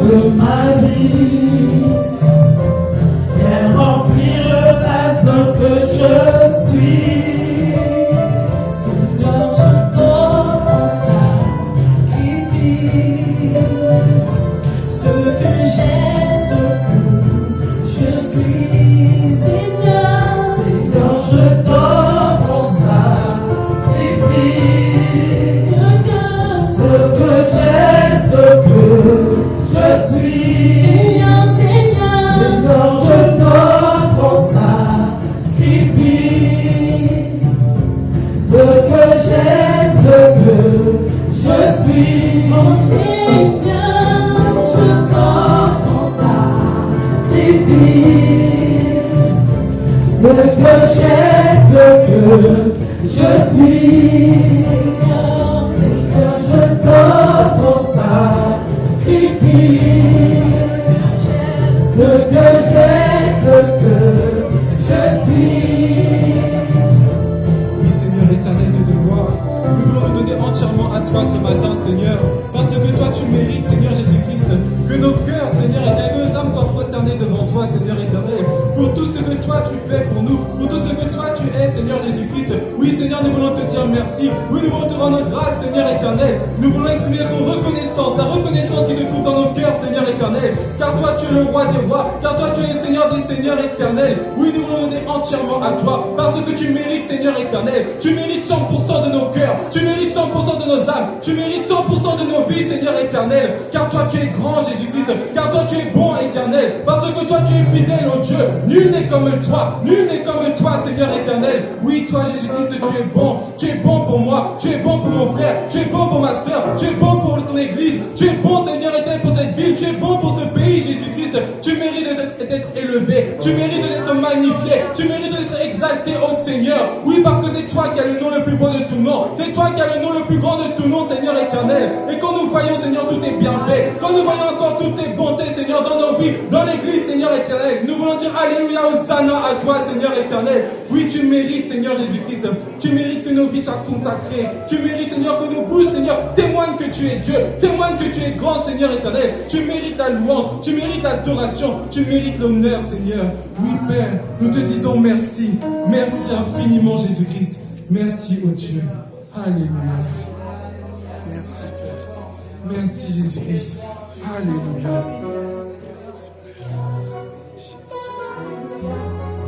de ma vie. Viens remplir le vase que je suis. Seigneur, je t'offre en sacrifice ce que j'ai, ce que je suis. Seigneur, je t'offre en sacrifice ce que j'ai, ce que je suis. Seigneur, je t'offre en sacrifice ce que j'ai, ce que je suis. Mon Seigneur, je t'offre en sacrifice ce que j'ai, ce que je suis. Seigneur, je t'offre en sacrifice ce que j'ai, ce que je suis. Oui, Seigneur éternel, Dieu de gloire, nous voulons nous donner entièrement à toi ce matin, Seigneur, parce que toi tu mérites, Seigneur Jésus-Christ, que nos cœurs, Seigneur éternel, que nos âmes soient prosternés devant toi, Seigneur éternel, pour tout ce que toi tu fais pour nous, pour tout ce que toi tu es, Seigneur Jésus-Christ. Oui, Seigneur, nous voulons te dire merci. Oui, nous voulons te rendre grâce, Seigneur éternel. Nous voulons exprimer notre reconnaissance, la reconnaissance qui se trouve dans nos cœurs, Seigneur éternel. Car toi, tu es le roi des rois, car toi, tu es le Seigneur des seigneurs éternels. Oui, nous voulons donner entièrement à toi, parce que tu mérites, Seigneur éternel. Tu mérites 100% de nos cœurs, tu mérites 100% de nos âmes, tu mérites 100% de nos vies, Seigneur éternel. Car toi, tu es grand, Jésus-Christ, car toi, tu es bon, éternel. Parce que toi, tu es fidèle, oh Dieu. Nul n'est comme toi, nul n'est comme toi, Seigneur éternel. Oui, toi, Jésus-Christ, tu es bon pour moi, tu es bon pour mon frère, tu es bon pour ma soeur, tu es bon pour ton église, tu es bon, Seigneur éternel, pour cette ville, tu es bon pour ce pays, Jésus-Christ. Tu mérites d'être élevé, tu mérites d'être magnifié, tu mérites d'être exalté, oh Seigneur. Oui, parce que c'est toi qui as le nom le plus beau de tout nom, c'est toi qui as le nom le plus grand de tout nom, Seigneur éternel. Et quand nous voyons, Seigneur, tout est bien fait, quand nous voyons encore toutes tes bontés, Seigneur, dans nos vies, dans l'église, Seigneur éternel, nous voulons dire Alléluia, Hosanna à toi, Seigneur éternel. Oui, tu mérites, Seigneur Jésus-Christ, tu mérites que nos vies soient consacrées, tu mérites, Seigneur, que nos bouches, Seigneur, témoignent que tu es Dieu, témoignent que tu es grand, Seigneur éternel. Tu mérites la louange, tu mérites l'adoration, tu mérites l'honneur, Seigneur. Oui, Père, nous te disons merci, merci infiniment, Jésus-Christ. Merci, oh Dieu. Alléluia. Merci, Père. Merci, Jésus-Christ. Alléluia.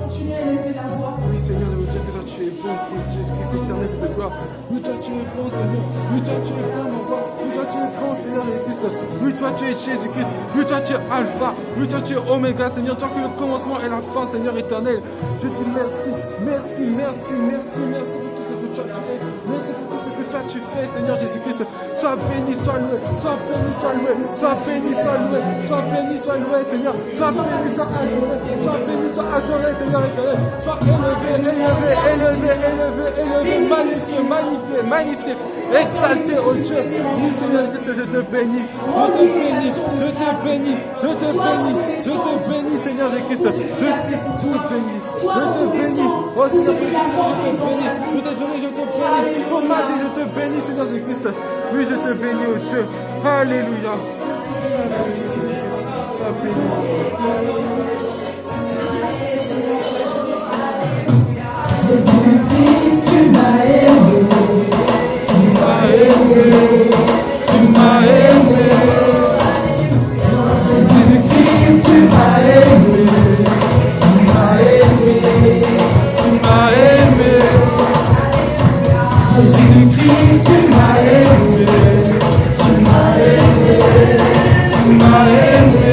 Continuez à lever la voix. Oui, Seigneur, nous dire que toi tu es bon, Seigneur Jésus-Christ, éternel de gloire. Oui, toi tu es bon, Seigneur. Oui, toi tu es bon, mon roi. Oui, toi tu es bon, Seigneur Jésus-Christ. Oui, toi tu es Jésus-Christ. Oui, toi tu es Alpha. Oui, toi tu es Oméga, Seigneur. Toi qui es le commencement et la fin, Seigneur éternel. Je dis merci, merci, merci, merci, merci pour tout ce que toi tu es. Merci pour tout ce que toi tu fais, Seigneur Jésus-Christ. Sois béni, sois loué. Sois béni, sois loué. Sois béni, sois loué. Sois béni, sois loué, Seigneur. Sois béni, sois adoré. Sois béni, sois adoré, Seigneur éternel. Sois élevé, magnifié, magnifié, magnifié, exalté, oh Dieu. Oui, Seigneur Christ, je te bénis, je te bénis, je te bénis, je te bénis, je te bénis, Seigneur Christ. Je te bénis, je te bénis. Oh Seigneur Christ, je te bénis, je te bénis, je te bénis. Oh ma Dieu, je te bénis, Seigneur Christ. Oui, je te bénis, oh Dieu. Alléluia. Sois béni. Jésus-Christ, tu m'as aimé, tu m'as aimé, tu m'as aimé. Jésus-Christ, tu m'as aimé, tu m'as aimé, tu m'as aimé. Jésus-Christ, tu m'as aimé, tu m'as aimé, tu m'as aimé.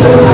Je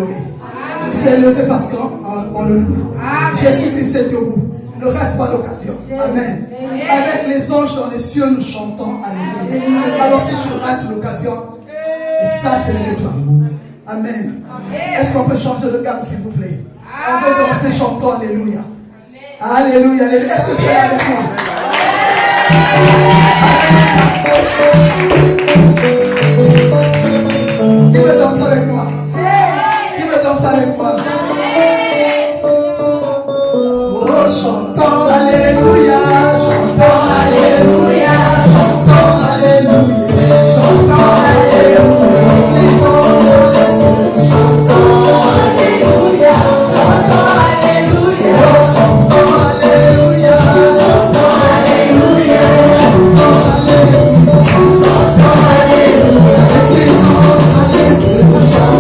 levé. Il s'est levé parce qu'on le loue. Jésus-Christ est debout. Ne rate pas l'occasion. Amen. Avec les anges dans les cieux, nous chantons Alléluia. Alors si tu rates l'occasion, et ça c'est le toi. Amen. Est-ce qu'on peut changer de gamme s'il vous plaît? On veut danser, chantons Alléluia. Alléluia, Alléluia. Est-ce que tu es là avec moi? Qui veut danser avec moi? Qui veut danser avec moi? Oh, chantons Alléluia, chantons Alléluia, chantons Alléluia, chantons Alléluia. Les hommes les cieux, chantons Alléluia, chantons Alléluia, chantons Alléluia, chantons Alléluia, chantons Alléluia, chantons Alléluia. Les hommes les cieux, chantons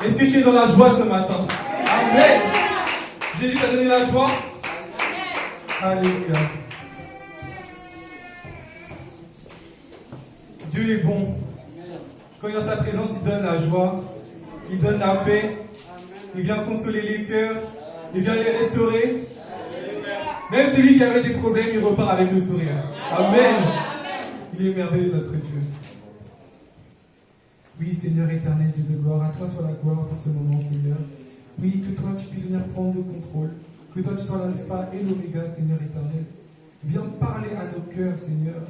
Est-ce que tu es dans la joie ce matin? Amen. Jésus t'a donné la joie? Alléluia. Dieu est bon. Quand il est dans sa présence, il donne la joie, il donne la paix, il vient consoler les cœurs, il vient les restaurer. Même celui qui avait des problèmes, il repart avec le sourire. Amen. Il est merveilleux, notre Dieu. Oui, Seigneur éternel, Dieu de gloire, à toi soit la gloire pour ce moment, Seigneur. Oui, que toi, tu puisses venir prendre le contrôle. Que toi, tu sois l'alpha et l'oméga, Seigneur éternel. Viens parler à nos cœurs, Seigneur.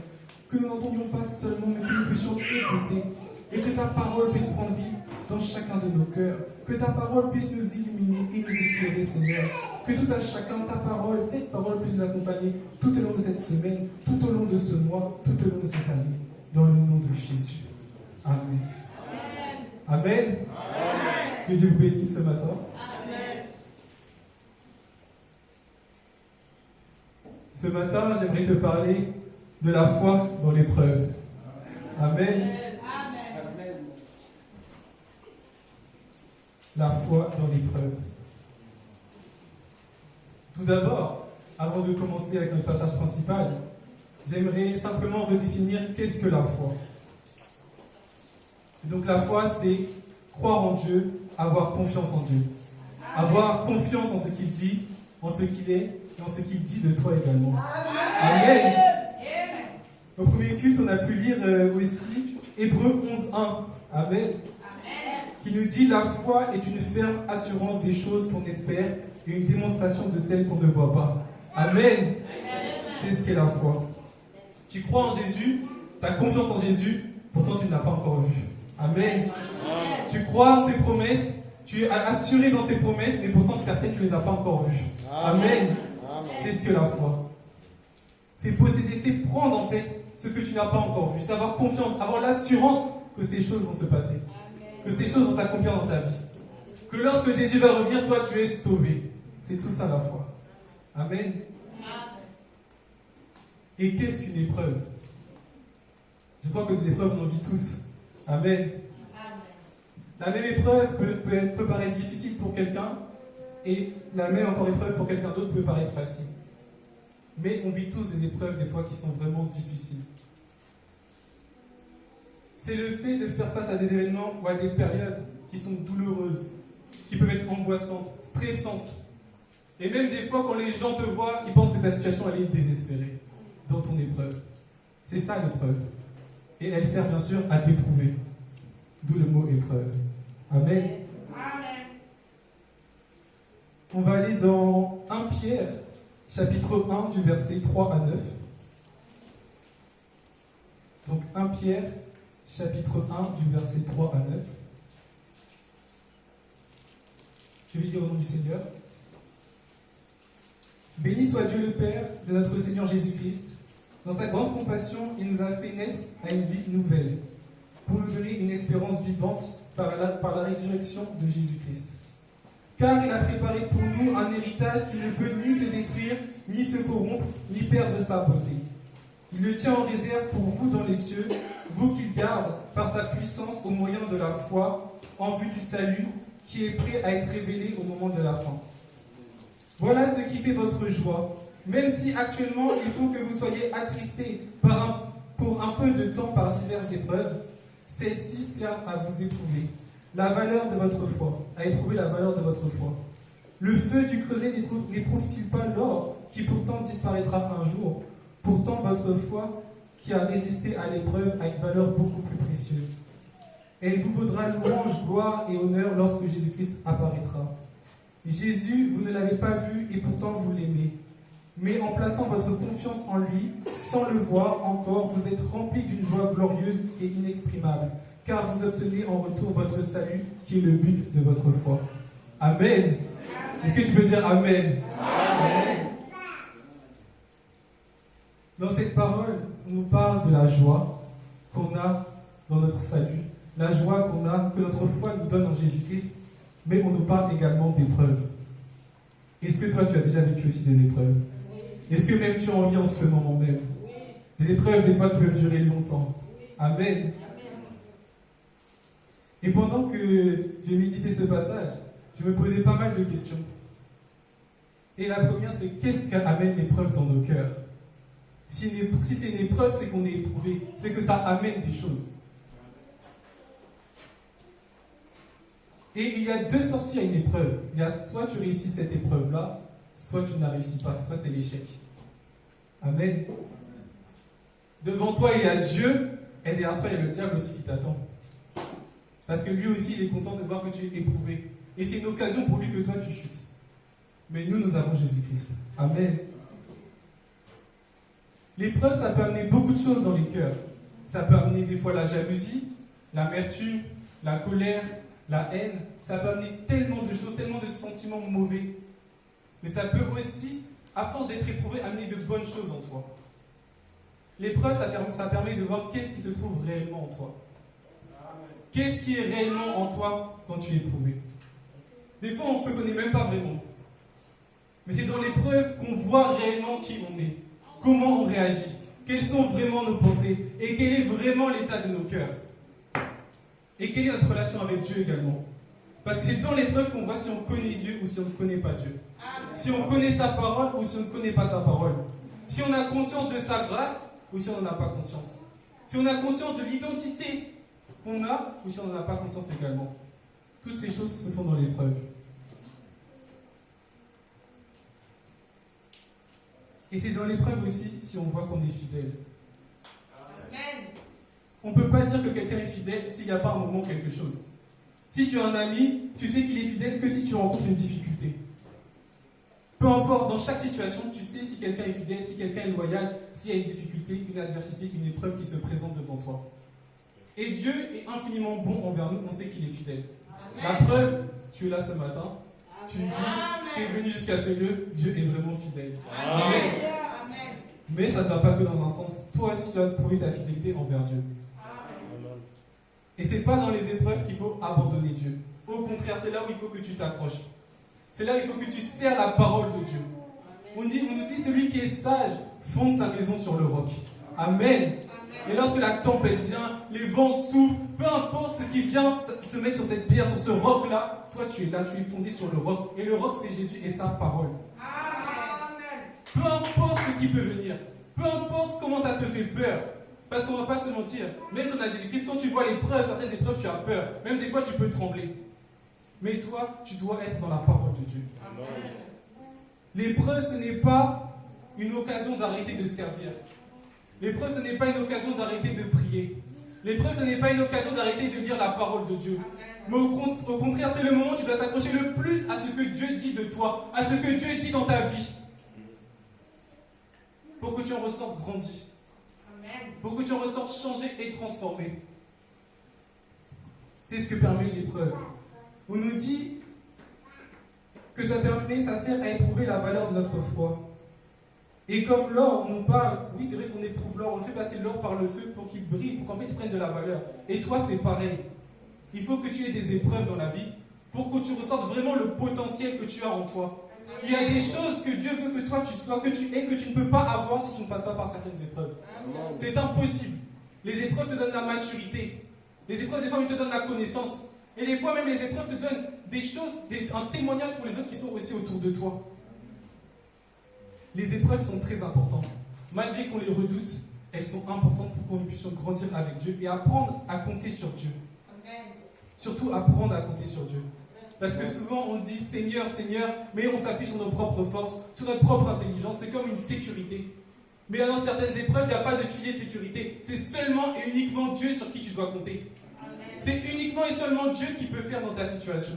Que nous n'entendions pas seulement, mais que nous puissions écouter. Et que ta parole puisse prendre vie dans chacun de nos cœurs. Que ta parole puisse nous illuminer et nous éclairer, Seigneur. Que tout à chacun, ta parole, cette parole puisse nous accompagner tout au long de cette semaine, tout au long de ce mois, tout au long de cette année. Dans le nom de Jésus. Amen. Amen. Amen. Que Dieu vous bénisse ce matin. Amen. Ce matin, j'aimerais te parler de la foi dans l'épreuve. Amen. Amen. La foi dans l'épreuve. Tout d'abord, avant de commencer avec notre passage principal, j'aimerais simplement redéfinir qu'est-ce que la foi. Donc la foi, c'est croire en Dieu, avoir confiance en Dieu. Avoir confiance en ce qu'il dit, en ce qu'il est et en ce qu'il dit de toi également. Amen. Au premier culte, on a pu lire aussi Hébreux 11.1. Amen. Qui nous dit: la foi est une ferme assurance des choses qu'on espère et une démonstration de celles qu'on ne voit pas. Amen. C'est ce qu'est la foi. Tu crois en Jésus, tu as confiance en Jésus, pourtant tu ne l'as pas encore vu. Amen. Tu crois en ses promesses, tu es assuré dans ses promesses, mais pourtant certaines tu ne les as pas encore vues. Amen. C'est ce que la foi. C'est posséder, c'est prendre en fait ce que tu n'as pas encore vu. C'est avoir confiance, avoir l'assurance que ces choses vont se passer. Que ces choses vont s'accomplir dans ta vie. Que lorsque Jésus va revenir, toi tu es sauvé. C'est tout ça la foi. Amen. Et qu'est-ce qu'une épreuve? Je crois que des épreuves, on en vit tous. Amen. La même épreuve peut paraître difficile pour quelqu'un, et la même encore épreuve pour quelqu'un d'autre peut paraître facile. Mais on vit tous des épreuves, des fois, qui sont vraiment difficiles. C'est le fait de faire face à des événements ou à des périodes qui sont douloureuses, qui peuvent être angoissantes, stressantes. Et même des fois, quand les gens te voient, ils pensent que ta situation, elle est désespérée dans ton épreuve. C'est ça l'épreuve. Et elle sert bien sûr à t'éprouver. D'où le mot épreuve. Amen. Amen. On va aller dans 1 Pierre, chapitre 1, du verset 3 à 9. Donc 1 Pierre, chapitre 1, du verset 3 à 9. Je vais lire au nom du Seigneur. Béni soit Dieu le Père de notre Seigneur Jésus-Christ. Dans sa grande compassion, il nous a fait naître à une vie nouvelle, pour nous donner une espérance vivante par la résurrection de Jésus-Christ. Car il a préparé pour nous un héritage qui ne peut ni se détruire, ni se corrompre, ni perdre sa beauté. Il le tient en réserve pour vous dans les cieux, vous qu'il garde par sa puissance au moyen de la foi, en vue du salut, qui est prêt à être révélé au moment de la fin. Voilà ce qui fait votre joie, même si actuellement il faut que vous soyez attristés pour un peu de temps par diverses épreuves. Celles-ci servent à vous éprouver la valeur de votre foi, à éprouver la valeur de votre foi. Le feu du creuset n'éprouve-t-il pas l'or, qui pourtant disparaîtra un jour? Pourtant votre foi, qui a résisté à l'épreuve, a une valeur beaucoup plus précieuse. Elle vous vaudra louange, gloire et honneur lorsque Jésus-Christ apparaîtra. Jésus, vous ne l'avez pas vu et pourtant vous l'aimez. Mais en plaçant votre confiance en lui, sans le voir encore, vous êtes remplis d'une joie glorieuse et inexprimable, car vous obtenez en retour votre salut, qui est le but de votre foi. Amen. Est-ce que tu peux dire Amen? Amen. Dans cette parole, on nous parle de la joie qu'on a dans notre salut, la joie qu'on a, que notre foi nous donne en Jésus-Christ, mais on nous parle également d'épreuves. Est-ce que toi, tu as déjà vécu aussi des épreuves? Est-ce que même tu en vis en ce moment même? Des épreuves, des fois, qui peuvent durer longtemps. Amen. Et pendant que j'ai médité ce passage, je me posais pas mal de questions. Et la première, c'est qu'est-ce qu'amène l'épreuve dans nos cœurs? Si c'est une épreuve, c'est qu'on est éprouvé. C'est que ça amène des choses. Et il y a deux sorties à une épreuve. Il y a soit tu réussis cette épreuve-là, soit tu ne la réussis pas. Soit c'est l'échec. Amen. Devant toi, il y a Dieu, et derrière toi, il y a le diable aussi qui t'attend. Parce que lui aussi, il est content de voir que tu es éprouvé. Et c'est une occasion pour lui que toi, tu chutes. Mais nous avons Jésus-Christ. Amen. L'épreuve, ça peut amener beaucoup de choses dans les cœurs. Ça peut amener des fois la jalousie, l'amertume, la colère, la haine. Ça peut amener tellement de choses, tellement de sentiments mauvais. Mais ça peut aussi, à force d'être éprouvé, amener de bonnes choses en toi. L'épreuve, ça permet de voir qu'est-ce qui se trouve réellement en toi. Qu'est-ce qui est réellement en toi quand tu es éprouvé. Des fois, on ne se connaît même pas vraiment. Mais c'est dans l'épreuve qu'on voit réellement qui on est. Comment on réagit. Quelles sont vraiment nos pensées. Et quel est vraiment l'état de nos cœurs. Et quelle est notre relation avec Dieu également. Parce que c'est dans l'épreuve qu'on voit si on connaît Dieu ou si on ne connaît pas Dieu. Si on connaît sa parole ou si on ne connaît pas sa parole. Si on a conscience de sa grâce ou si on n'en a pas conscience. Si on a conscience de l'identité qu'on a ou si on n'en a pas conscience également. Toutes ces choses se font dans l'épreuve. Et c'est dans l'épreuve aussi si on voit qu'on est fidèle. Amen. On ne peut pas dire que quelqu'un est fidèle s'il n'y a pas un moment quelque chose. Si tu as un ami, tu sais qu'il est fidèle que si tu rencontres une difficulté. Peu importe, dans chaque situation, tu sais si quelqu'un est fidèle, si quelqu'un est loyal, s'il y a une difficulté, une adversité, une épreuve qui se présente devant toi. Et Dieu est infiniment bon envers nous, on sait qu'il est fidèle. La preuve, tu es là ce matin, tu vis, tu es venu jusqu'à ce lieu, Dieu est vraiment fidèle. Amen. Mais ça ne va pas que dans un sens. Toi aussi, tu dois prouver ta fidélité envers Dieu. Et ce n'est pas dans les épreuves qu'il faut abandonner Dieu. Au contraire, c'est là où il faut que tu t'accroches. C'est là où il faut que tu serres la parole de Dieu. On nous dit, celui qui est sage fonde sa maison sur le roc. Amen. Et lorsque la tempête vient, les vents soufflent, peu importe ce qui vient se mettre sur cette pierre, sur ce roc-là, toi tu es là, tu es fondé sur le roc. Et le roc, c'est Jésus et sa parole. Peu importe ce qui peut venir, peu importe comment ça te fait peur, parce qu'on ne va pas se mentir, même si on a Jésus-Christ, quand tu vois l'épreuve, certaines épreuves, tu as peur, même des fois tu peux trembler. Mais toi, tu dois être dans la parole de Dieu. L'épreuve, ce n'est pas une occasion d'arrêter de servir. L'épreuve, ce n'est pas une occasion d'arrêter de prier. L'épreuve, ce n'est pas une occasion d'arrêter de lire la parole de Dieu. Mais au contraire, c'est le moment où tu dois t'accrocher le plus à ce que Dieu dit de toi, à ce que Dieu dit dans ta vie. Pour que tu en ressortes grandi. Pour que tu en ressortes changé et transformé. C'est ce que permet l'épreuve. On nous dit que ça sert à éprouver la valeur de notre foi. Et comme l'or, on nous parle, oui c'est vrai qu'on éprouve l'or, on fait passer l'or par le feu pour qu'il brille, pour qu'en fait il prenne de la valeur. Et toi c'est pareil. Il faut que tu aies des épreuves dans la vie pour que tu ressortes vraiment le potentiel que tu as en toi. Il y a des choses que Dieu veut que toi tu sois, que tu aies, que tu ne peux pas avoir si tu ne passes pas par certaines épreuves. C'est impossible. Les épreuves te donnent la maturité. Les épreuves des fois te donnent la connaissance. Et des fois même les épreuves te donnent des choses, un témoignage pour les autres qui sont aussi autour de toi. Les épreuves sont très importantes. Malgré qu'on les redoute, elles sont importantes pour que nous puissions grandir avec Dieu et apprendre à compter sur Dieu. Surtout apprendre à compter sur Dieu. Parce que souvent on dit Seigneur, Seigneur, mais on s'appuie sur nos propres forces, sur notre propre intelligence, c'est comme une sécurité. Mais dans certaines épreuves, il n'y a pas de filet de sécurité. C'est seulement et uniquement Dieu sur qui tu dois compter. C'est uniquement et seulement Dieu qui peut faire dans ta situation.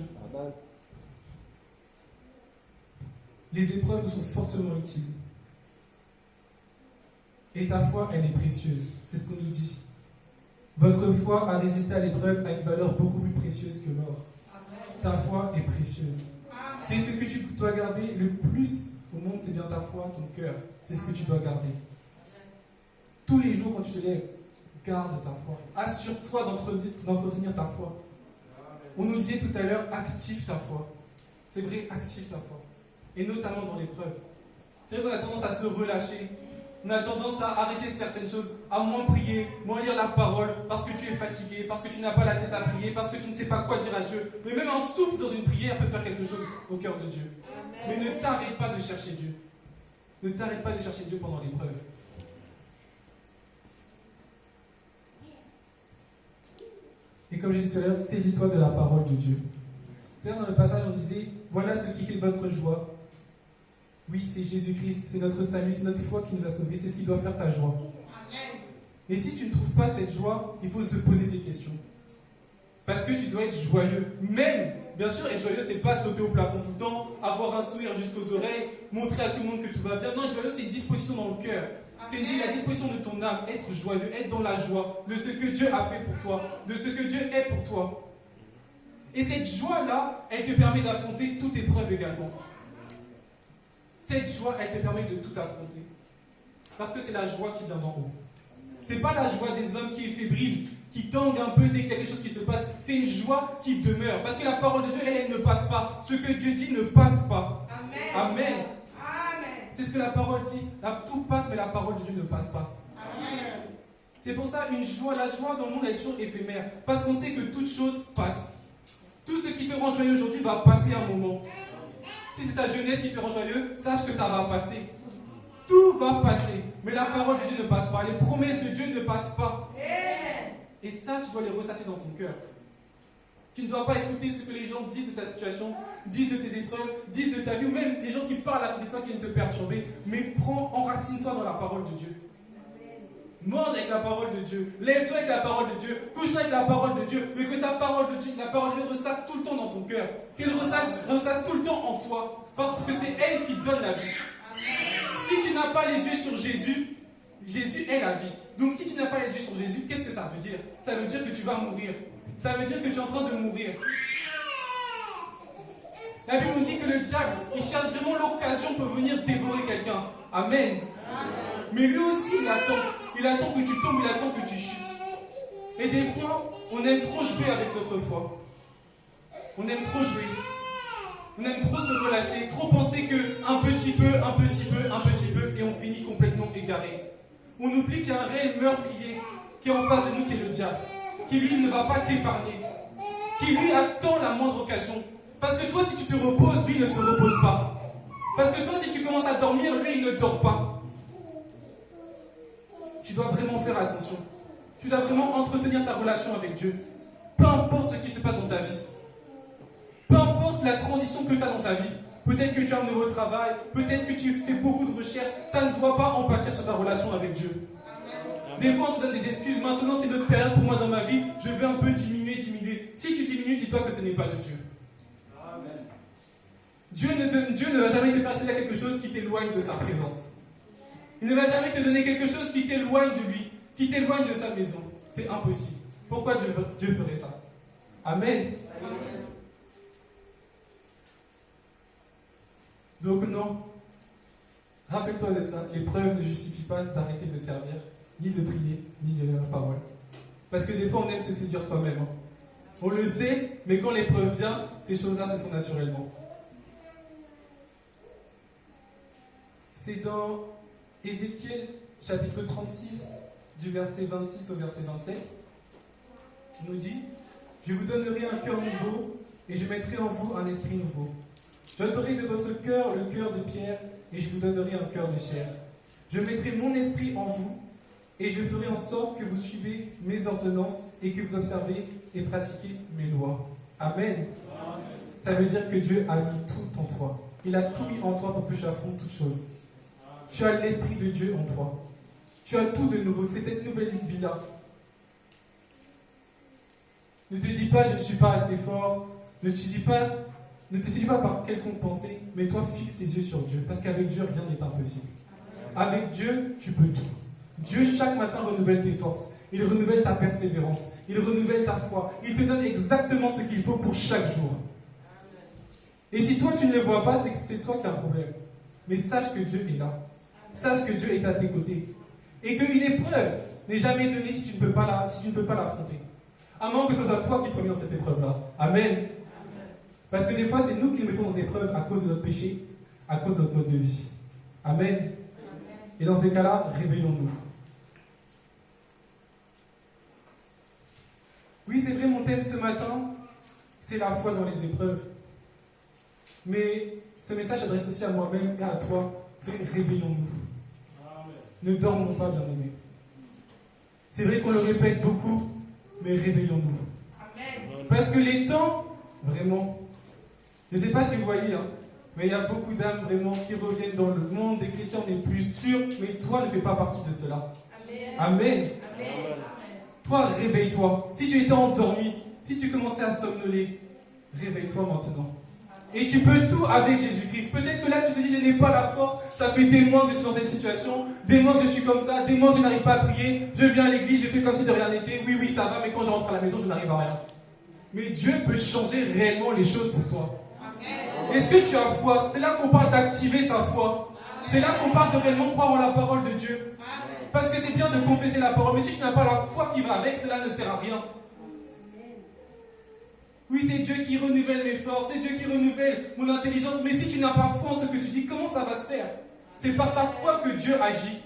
Les épreuves nous sont fortement utiles. Et ta foi, elle est précieuse. C'est ce qu'on nous dit. Votre foi a résisté à l'épreuve à une valeur beaucoup plus précieuse que l'or. Ta foi est précieuse. C'est ce que tu dois garder le plus au monde, c'est bien ta foi, ton cœur. C'est ce que tu dois garder. Tous les jours quand tu te lèves, garde ta foi. Assure-toi d'entretenir ta foi. On nous disait tout à l'heure, active ta foi. C'est vrai, active ta foi. Et notamment dans l'épreuve. C'est vrai qu'on a tendance à se relâcher. On a tendance à arrêter certaines choses, à moins prier, moins lire la parole, parce que tu es fatigué, parce que tu n'as pas la tête à prier, parce que tu ne sais pas quoi dire à Dieu. Mais même un souffle dans une prière peut faire quelque chose au cœur de Dieu. Mais ne t'arrête pas de chercher Dieu. Ne t'arrête pas de chercher Dieu pendant l'épreuve. Et comme j'ai dit tout à l'heure, saisis-toi de la parole de Dieu. Tout à l'heure dans le passage, on disait, voilà ce qui fait votre joie. Oui, c'est Jésus-Christ, c'est notre salut, c'est notre foi qui nous a sauvés, c'est ce qui doit faire ta joie. Et si tu ne trouves pas cette joie, il faut se poser des questions. Parce que tu dois être joyeux. Même, bien sûr, être joyeux, c'est pas sauter au plafond tout le temps, avoir un sourire jusqu'aux oreilles, montrer à tout le monde que tout va bien. Non, être joyeux, c'est une disposition dans le cœur. C'est la disposition de ton âme, être joyeux, être dans la joie de ce que Dieu a fait pour toi, de ce que Dieu est pour toi. Et cette joie-là, elle te permet d'affronter toute épreuve également. Cette joie, elle te permet de tout affronter. Parce que c'est la joie qui vient d'en haut. C'est pas la joie des hommes qui est fébrile, qui tangue un peu dès qu'il y a quelque chose qui se passe. C'est une joie qui demeure. Parce que la parole de Dieu, elle ne passe pas. Ce que Dieu dit ne passe pas. Amen. Amen. C'est ce que la parole dit. Tout passe, mais la parole de Dieu ne passe pas. Amen. C'est pour ça la joie dans le monde, elle est toujours éphémère. Parce qu'on sait que toute chose passe. Tout ce qui te rend joyeux aujourd'hui va passer un moment. Si c'est ta jeunesse qui te rend joyeux, sache que ça va passer. Tout va passer. Mais la parole de Dieu ne passe pas. Les promesses de Dieu ne passent pas. Et ça, tu dois les ressasser dans ton cœur. Tu ne dois pas écouter ce que les gens disent de ta situation, disent de tes épreuves, disent de ta vie, ou même des gens qui parlent à côté de toi qui viennent te perturber. Mais enracine-toi dans la parole de Dieu. Mange avec la parole de Dieu. Lève-toi avec la parole de Dieu. Couche-toi avec la parole de Dieu. Mais que ta parole de Dieu, la parole de Dieu ressasse tout le temps dans ton cœur. Qu'elle ressasse tout le temps en toi. Parce que c'est elle qui donne la vie. Si tu n'as pas les yeux sur Jésus, Jésus est la vie. Donc si tu n'as pas les yeux sur Jésus, qu'est-ce que ça veut dire? Ça veut dire que tu vas mourir. Ça veut dire que tu es en train de mourir. La Bible nous dit que le diable, il cherche vraiment l'occasion pour venir dévorer quelqu'un. Amen. Mais lui aussi, il attend. Il attend que tu tombes, il attend que tu chutes. Et des fois, on aime trop jouer avec notre foi. On aime trop jouer. On aime trop se relâcher, trop penser que un petit peu, et on finit complètement égaré. On oublie qu'il y a un réel meurtrier qui est en face de nous, qui est le diable. Qui lui ne va pas t'épargner. Qui lui attend la moindre occasion. Parce que toi, si tu te reposes, lui ne se repose pas. Parce que toi, si tu commences à dormir, lui, il ne dort pas. Tu dois vraiment faire attention. Tu dois vraiment entretenir ta relation avec Dieu. Peu importe ce qui se passe dans ta vie. Peu importe la transition que tu as dans ta vie. Peut-être que tu as un nouveau travail, peut-être que tu fais beaucoup de recherches. Ça ne doit pas en pâtir sur ta relation avec Dieu. Des fois, on se donne des excuses. Maintenant, c'est notre période pour moi dans ma vie. Je vais un peu diminuer. Si tu diminues, dis-toi que ce n'est pas de Dieu. Dieu ne va jamais te faire accéder à quelque chose qui t'éloigne de sa présence. Il ne va jamais te donner quelque chose qui t'éloigne de lui, qui t'éloigne de sa maison. C'est impossible. Pourquoi Dieu ferait ça? Amen. Donc non, rappelle-toi de ça. L'épreuve ne justifie pas d'arrêter de servir, ni de prier, ni de lire la parole. Parce que des fois, on aime se séduire soi-même. On le sait, mais quand l'épreuve vient, ces choses-là se font naturellement. C'est dans Ézéchiel, chapitre 36, du verset 26 au verset 27. Il nous dit: je vous donnerai un cœur nouveau, et je mettrai en vous un esprit nouveau. J'ôterai de votre cœur le cœur de pierre, et je vous donnerai un cœur de chair. Je mettrai mon esprit en vous, et je ferai en sorte que vous suivez mes ordonnances, et que vous observez et pratiquez mes lois. Amen. Ça veut dire que Dieu a mis tout en toi. Il a tout mis en toi pour que tu affrontes toutes choses. Tu as l'Esprit de Dieu en toi. Tu as tout de nouveau. C'est cette nouvelle vie-là. Ne te dis pas, je ne suis pas assez fort. Ne te dis pas par quelconque pensée, mais toi, fixe tes yeux sur Dieu. Parce qu'avec Dieu, rien n'est impossible. Avec Dieu, tu peux tout. Dieu, chaque matin, renouvelle tes forces. Il renouvelle ta persévérance. Il renouvelle ta foi. Il te donne exactement ce qu'il faut pour chaque jour. Et si toi, tu ne le vois pas, c'est que c'est toi qui as un problème. Mais sache que Dieu est là. Sache que Dieu est à tes côtés. Et qu'une épreuve n'est jamais donnée si tu ne peux pas l'affronter. À moins que ce soit toi qui te remets dans cette épreuve-là. Amen. Parce que des fois, c'est nous qui nous mettons dans ces épreuves à cause de notre péché, à cause de notre mode de vie. Amen. Et dans ces cas-là, réveillons-nous. Oui, c'est vrai, mon thème ce matin, c'est la foi dans les épreuves. Mais ce message s'adresse aussi à moi-même et à toi. C'est réveillons-nous. Ne dormons pas, bien-aimés. C'est vrai qu'on le répète beaucoup, mais réveillons-nous. Parce que les temps, vraiment, je ne sais pas si vous voyez, mais il y a beaucoup d'âmes vraiment qui reviennent dans le monde des chrétiens, on n'est plus sûr, mais toi ne fais pas partie de cela. Amen. Toi, réveille-toi. Si tu étais endormi, si tu commençais à somnoler, réveille-toi maintenant. Et tu peux tout avec Jésus-Christ. Peut-être que là, tu te dis, je n'ai pas la force. Ça fait des mois que je suis dans cette situation. Des mois que je suis comme ça. Des mois que je n'arrive pas à prier. Je viens à l'église, je fais comme si de rien n'était. Oui, ça va, mais quand je rentre à la maison, je n'arrive à rien. Mais Dieu peut changer réellement les choses pour toi. Est-ce que tu as foi? C'est là qu'on parle d'activer sa foi. C'est là qu'on parle de réellement croire en la parole de Dieu. Parce que c'est bien de confesser la parole. Mais si tu n'as pas la foi qui va avec, cela ne sert à rien. Oui, c'est Dieu qui renouvelle mes forces, c'est Dieu qui renouvelle mon intelligence. Mais si tu n'as pas foi en ce que tu dis, comment ça va se faire? C'est par ta foi que Dieu agit.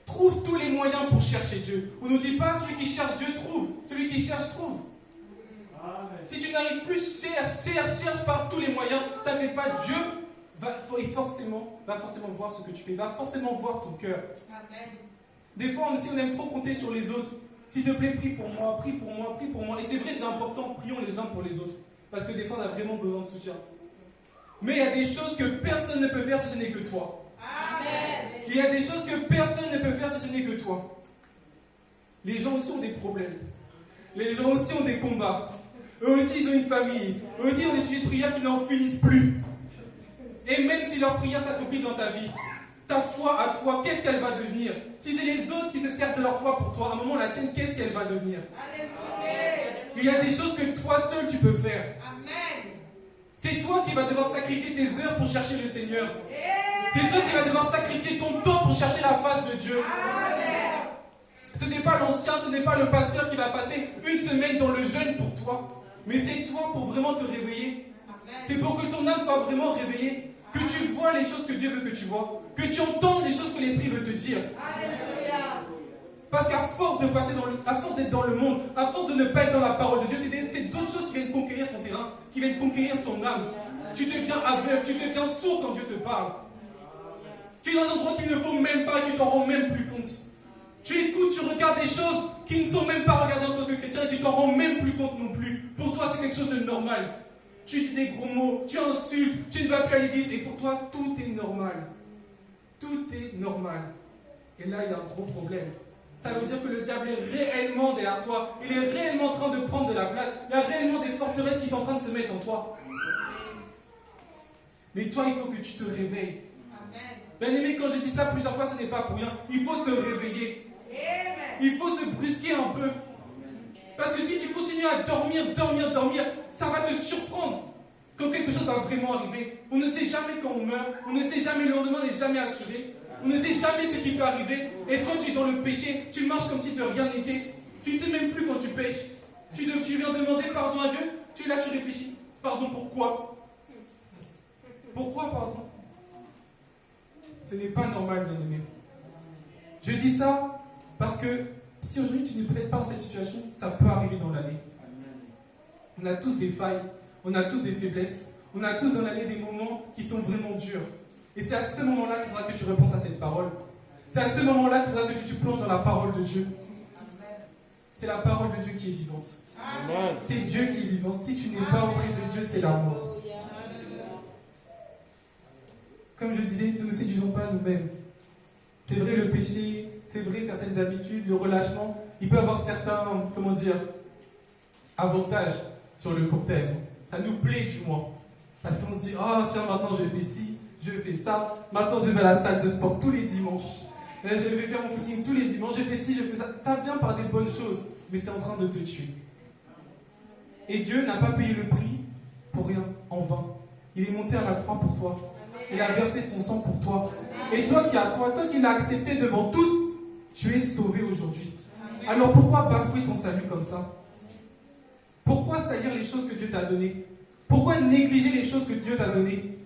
Trouve tous les moyens pour chercher Dieu. On ne nous dit pas, celui qui cherche Dieu trouve. Celui qui cherche trouve. Si tu n'arrives plus, cherche par tous les moyens. T'inquiète pas, Dieu va forcément voir ce que tu fais. Va forcément voir ton cœur. Des fois aussi, on aime trop compter sur les autres. S'il te plaît, prie pour moi, prie pour moi, prie pour moi. Et c'est vrai, c'est important, prions les uns pour les autres. Parce que des fois, on a vraiment besoin de soutien. Mais il y a des choses que personne ne peut faire si ce n'est que toi. Amen. Il y a des choses que personne ne peut faire si ce n'est que toi. Les gens aussi ont des problèmes. Les gens aussi ont des combats. Eux aussi, ils ont une famille. Eux aussi, ils ont des sujets de prière qui n'en finissent plus. Et même si leur prière s'accomplit dans ta vie, ta foi à toi, qu'est-ce qu'elle va devenir? Si c'est les autres qui se servent de leur foi pour toi, à un moment la tienne, qu'est-ce qu'elle va devenir? Il y a des choses que toi seul tu peux faire. C'est toi qui vas devoir sacrifier tes heures pour chercher le Seigneur. C'est toi qui vas devoir sacrifier ton temps pour chercher la face de Dieu. Ce n'est pas l'ancien, ce n'est pas le pasteur qui va passer une semaine dans le jeûne pour toi. Mais c'est toi pour vraiment te réveiller. C'est pour que ton âme soit vraiment réveillée. Que tu vois les choses que Dieu veut que tu vois. Que tu entends les choses que l'Esprit veut te dire. Parce qu'à force de passer à force d'être dans le monde, à force de ne pas être dans la parole de Dieu, c'est d'autres choses qui viennent conquérir ton terrain, qui viennent conquérir ton âme. Tu deviens aveugle, tu deviens sourd quand Dieu te parle. Tu es dans un endroit qu'il ne faut même pas et tu t'en rends même plus compte. Tu écoutes, tu regardes des choses qui ne sont même pas regardées en tant que chrétien et tu t'en rends même plus compte non plus. Pour toi, c'est quelque chose de normal. Tu dis des gros mots, tu insultes, tu ne vas plus à l'église et pour toi, tout est normal. Tout est normal. Et là, il y a un gros problème. Ça veut dire que le diable est réellement derrière toi. Il est réellement en train de prendre de la place. Il y a réellement des forteresses qui sont en train de se mettre en toi. Mais toi, il faut que tu te réveilles. Bien aimé, quand je dis ça plusieurs fois, ce n'est pas pour rien. Il faut se réveiller. Il faut se brusquer un peu. Parce que si tu continues à dormir, ça va te surprendre quand quelque chose va vraiment arriver. On ne sait jamais quand on meurt. On ne sait jamais, le lendemain n'est jamais assuré. On ne sait jamais ce qui peut arriver. Et toi, tu es dans le péché. Tu marches comme si de rien n'était. Tu ne sais même plus quand tu pêches. Tu viens demander pardon à Dieu. Tu es là, tu réfléchis. Pardon, pourquoi? Pourquoi pardon? Ce n'est pas normal, bien aimé. Je dis ça parce que si aujourd'hui tu n'es peut-être pas dans cette situation, ça peut arriver dans l'année. On a tous des failles. On a tous des faiblesses. On a tous dans l'année des moments qui sont vraiment durs. Et c'est à ce moment-là qu'il faudra que tu repenses à cette parole. C'est à ce moment-là qu'il faudra que tu te plonges dans la parole de Dieu. C'est la parole de Dieu qui est vivante. C'est Dieu qui est vivant. Si tu n'es pas auprès de Dieu, c'est la mort. Comme je disais, nous ne séduisons pas nous-mêmes. C'est vrai le péché, c'est vrai certaines habitudes, le relâchement, il peut avoir certains, avantages sur le court terme. Ça nous plaît du moins. Parce qu'on se dit, oh tiens, maintenant je fais ci, je fais ça, maintenant je vais à la salle de sport tous les dimanches. Je vais faire mon footing tous les dimanches, je fais ci, je fais ça. Ça vient par des bonnes choses, mais c'est en train de te tuer. Et Dieu n'a pas payé le prix pour rien, en vain. Il est monté à la croix pour toi. Il a versé son sang pour toi. Et toi qui as foi, toi qui l'as accepté devant tous, tu es sauvé aujourd'hui. Alors pourquoi bafouer ton salut comme ça? Pourquoi salir les choses que Dieu t'a données? Pourquoi négliger les choses que Dieu t'a données?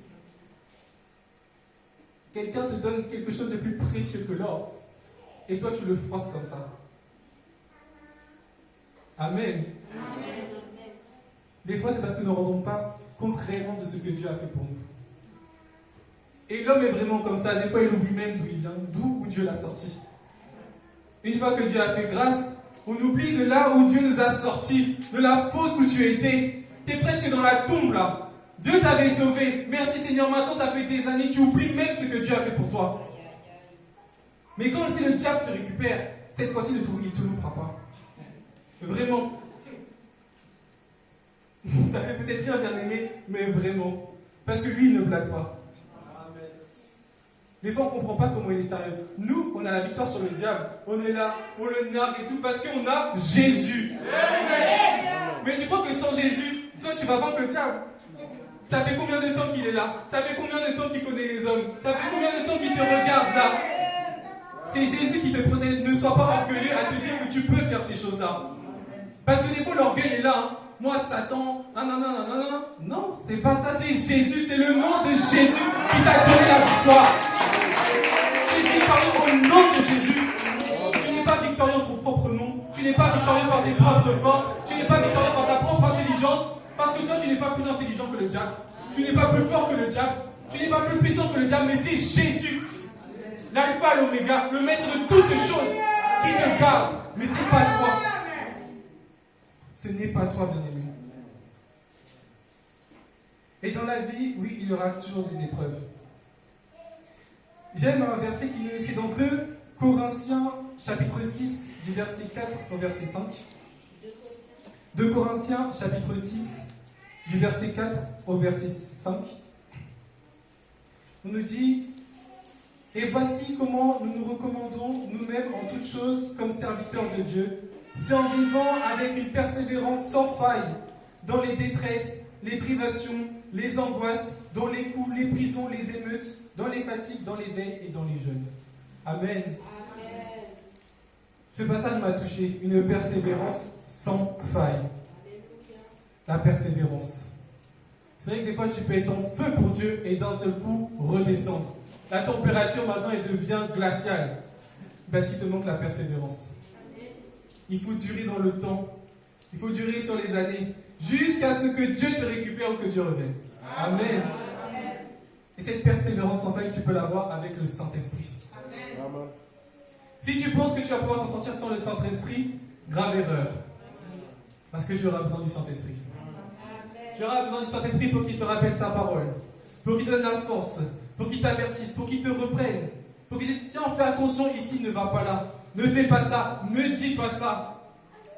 Quelqu'un te donne quelque chose de plus précieux que l'or. Et toi tu le froisses comme ça. Amen. Des fois c'est parce que nous ne rendons pas compte réellement de ce que Dieu a fait pour nous. Et l'homme est vraiment comme ça. Des fois, il oublie même d'où il vient, d'où Dieu l'a sorti. Une fois que Dieu a fait grâce, on oublie de là où Dieu nous a sortis, de la fosse où tu étais. Tu es presque dans la tombe là. Dieu t'avait sauvé. Merci Seigneur, maintenant ça fait des années, tu oublies même ce que Dieu a fait pour toi. Mais quand si le diable te récupère, cette fois-ci, il ne te loupera pas. Vraiment. Ça fait peut-être rien, bien aimé, mais vraiment. Parce que lui, il ne blague pas. Des fois, on ne comprend pas comment il est sérieux. Nous, on a la victoire sur le diable. On est là, on le nargue et tout parce qu'on a Jésus. Mais tu crois que sans Jésus, toi, tu vas vaincre le diable? Ça fait combien de temps qu'il est là? Ça fait combien de temps qu'il connaît les hommes? Ça fait combien de temps qu'il te regarde là? C'est Jésus qui te protège. Ne sois pas orgueilleux à te dire que tu peux faire ces choses-là. Parce que des fois, l'orgueil est là. Hein. Moi, Satan, non, c'est pas ça, c'est Jésus. C'est le nom de Jésus qui t'a donné la victoire. Au nom de Jésus, tu n'es pas victorieux en ton propre nom, tu n'es pas victorieux par tes propres forces, tu n'es pas victorieux par ta propre intelligence, parce que toi tu n'es pas plus intelligent que le diable, tu n'es pas plus fort que le diable, tu n'es pas plus puissant que le diable, mais c'est Jésus, l'alpha, l'oméga, le maître de toutes choses, qui te garde, mais ce n'est pas toi. Ce n'est pas toi, bien-aimé. Et dans la vie, oui, il y aura toujours des épreuves. J'aime un verset c'est dans 2 Corinthiens, chapitre 6, du verset 4 au verset 5. 2 Corinthiens, chapitre 6, du verset 4 au verset 5. On nous dit, Et voici comment nous nous recommandons nous-mêmes en toutes choses comme serviteurs de Dieu. C'est en vivant avec une persévérance sans faille dans les détresses, les privations, les angoisses, dans les coups, les prisons, les émeutes, dans les fatigues, dans les veilles et dans les jeûnes. Amen. Ce passage m'a touché. Une persévérance sans faille. La persévérance. C'est vrai que des fois tu peux être en feu pour Dieu et d'un seul coup redescendre. La température maintenant elle devient glaciale. Parce qu'il te manque la persévérance. Il faut durer dans le temps. Il faut durer sur les années. Jusqu'à ce que Dieu te récupère ou que Dieu revienne. Amen. Et cette persévérance sans faille, tu peux l'avoir avec le Saint-Esprit. Amen. Si tu penses que tu vas pouvoir t'en sortir sans le Saint-Esprit, grave erreur. Parce que tu auras besoin du Saint-Esprit. Tu auras besoin du Saint-Esprit pour qu'il te rappelle sa parole, pour qu'il te donne la force, pour qu'il t'avertisse, pour qu'il te reprenne, pour qu'il dise, tiens, fais attention ici, ne va pas là, ne fais pas ça, ne dis pas ça.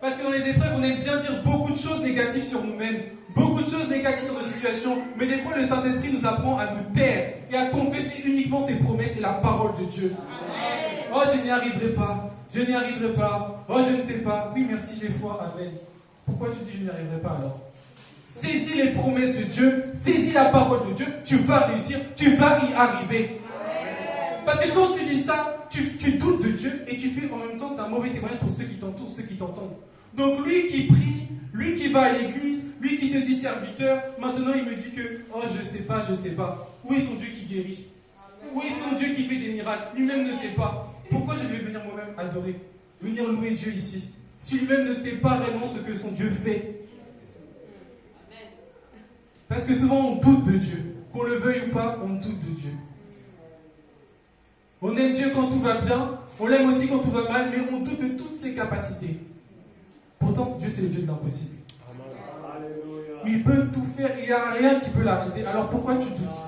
Parce que dans les épreuves, on aime bien dire beaucoup de choses négatives sur nous-mêmes, beaucoup de choses négatives sur nos situations, mais des fois, le Saint-Esprit nous apprend à nous taire et à confesser uniquement ses promesses et la parole de Dieu. Amen. Oh, je n'y arriverai pas, je n'y arriverai pas, oh, je ne sais pas. Oui, merci, j'ai foi, amen. Pourquoi tu dis je n'y arriverai pas alors? Saisis les promesses de Dieu, saisis la parole de Dieu, tu vas réussir, tu vas y arriver. Amen. Parce que quand tu dis ça, tu doutes de Dieu et tu fais en même temps, c'est un mauvais témoignage pour ceux qui t'entourent, ceux qui t'entendent. Donc lui qui prie, lui qui va à l'église, lui qui se dit serviteur, maintenant il me dit que, oh je sais pas. Où est son Dieu qui guérit? Où est son Dieu qui fait des miracles? Lui-même ne sait pas. Pourquoi je vais venir moi-même adorer, venir louer Dieu ici, si lui-même ne sait pas réellement ce que son Dieu fait? Parce que souvent on doute de Dieu. Qu'on le veuille ou pas, on doute de Dieu. On aime Dieu quand tout va bien, on l'aime aussi quand tout va mal, mais on doute de toutes ses capacités. Pourtant, Dieu c'est le Dieu de l'impossible. Il peut tout faire, il n'y a rien qui peut l'arrêter. Alors pourquoi tu doutes?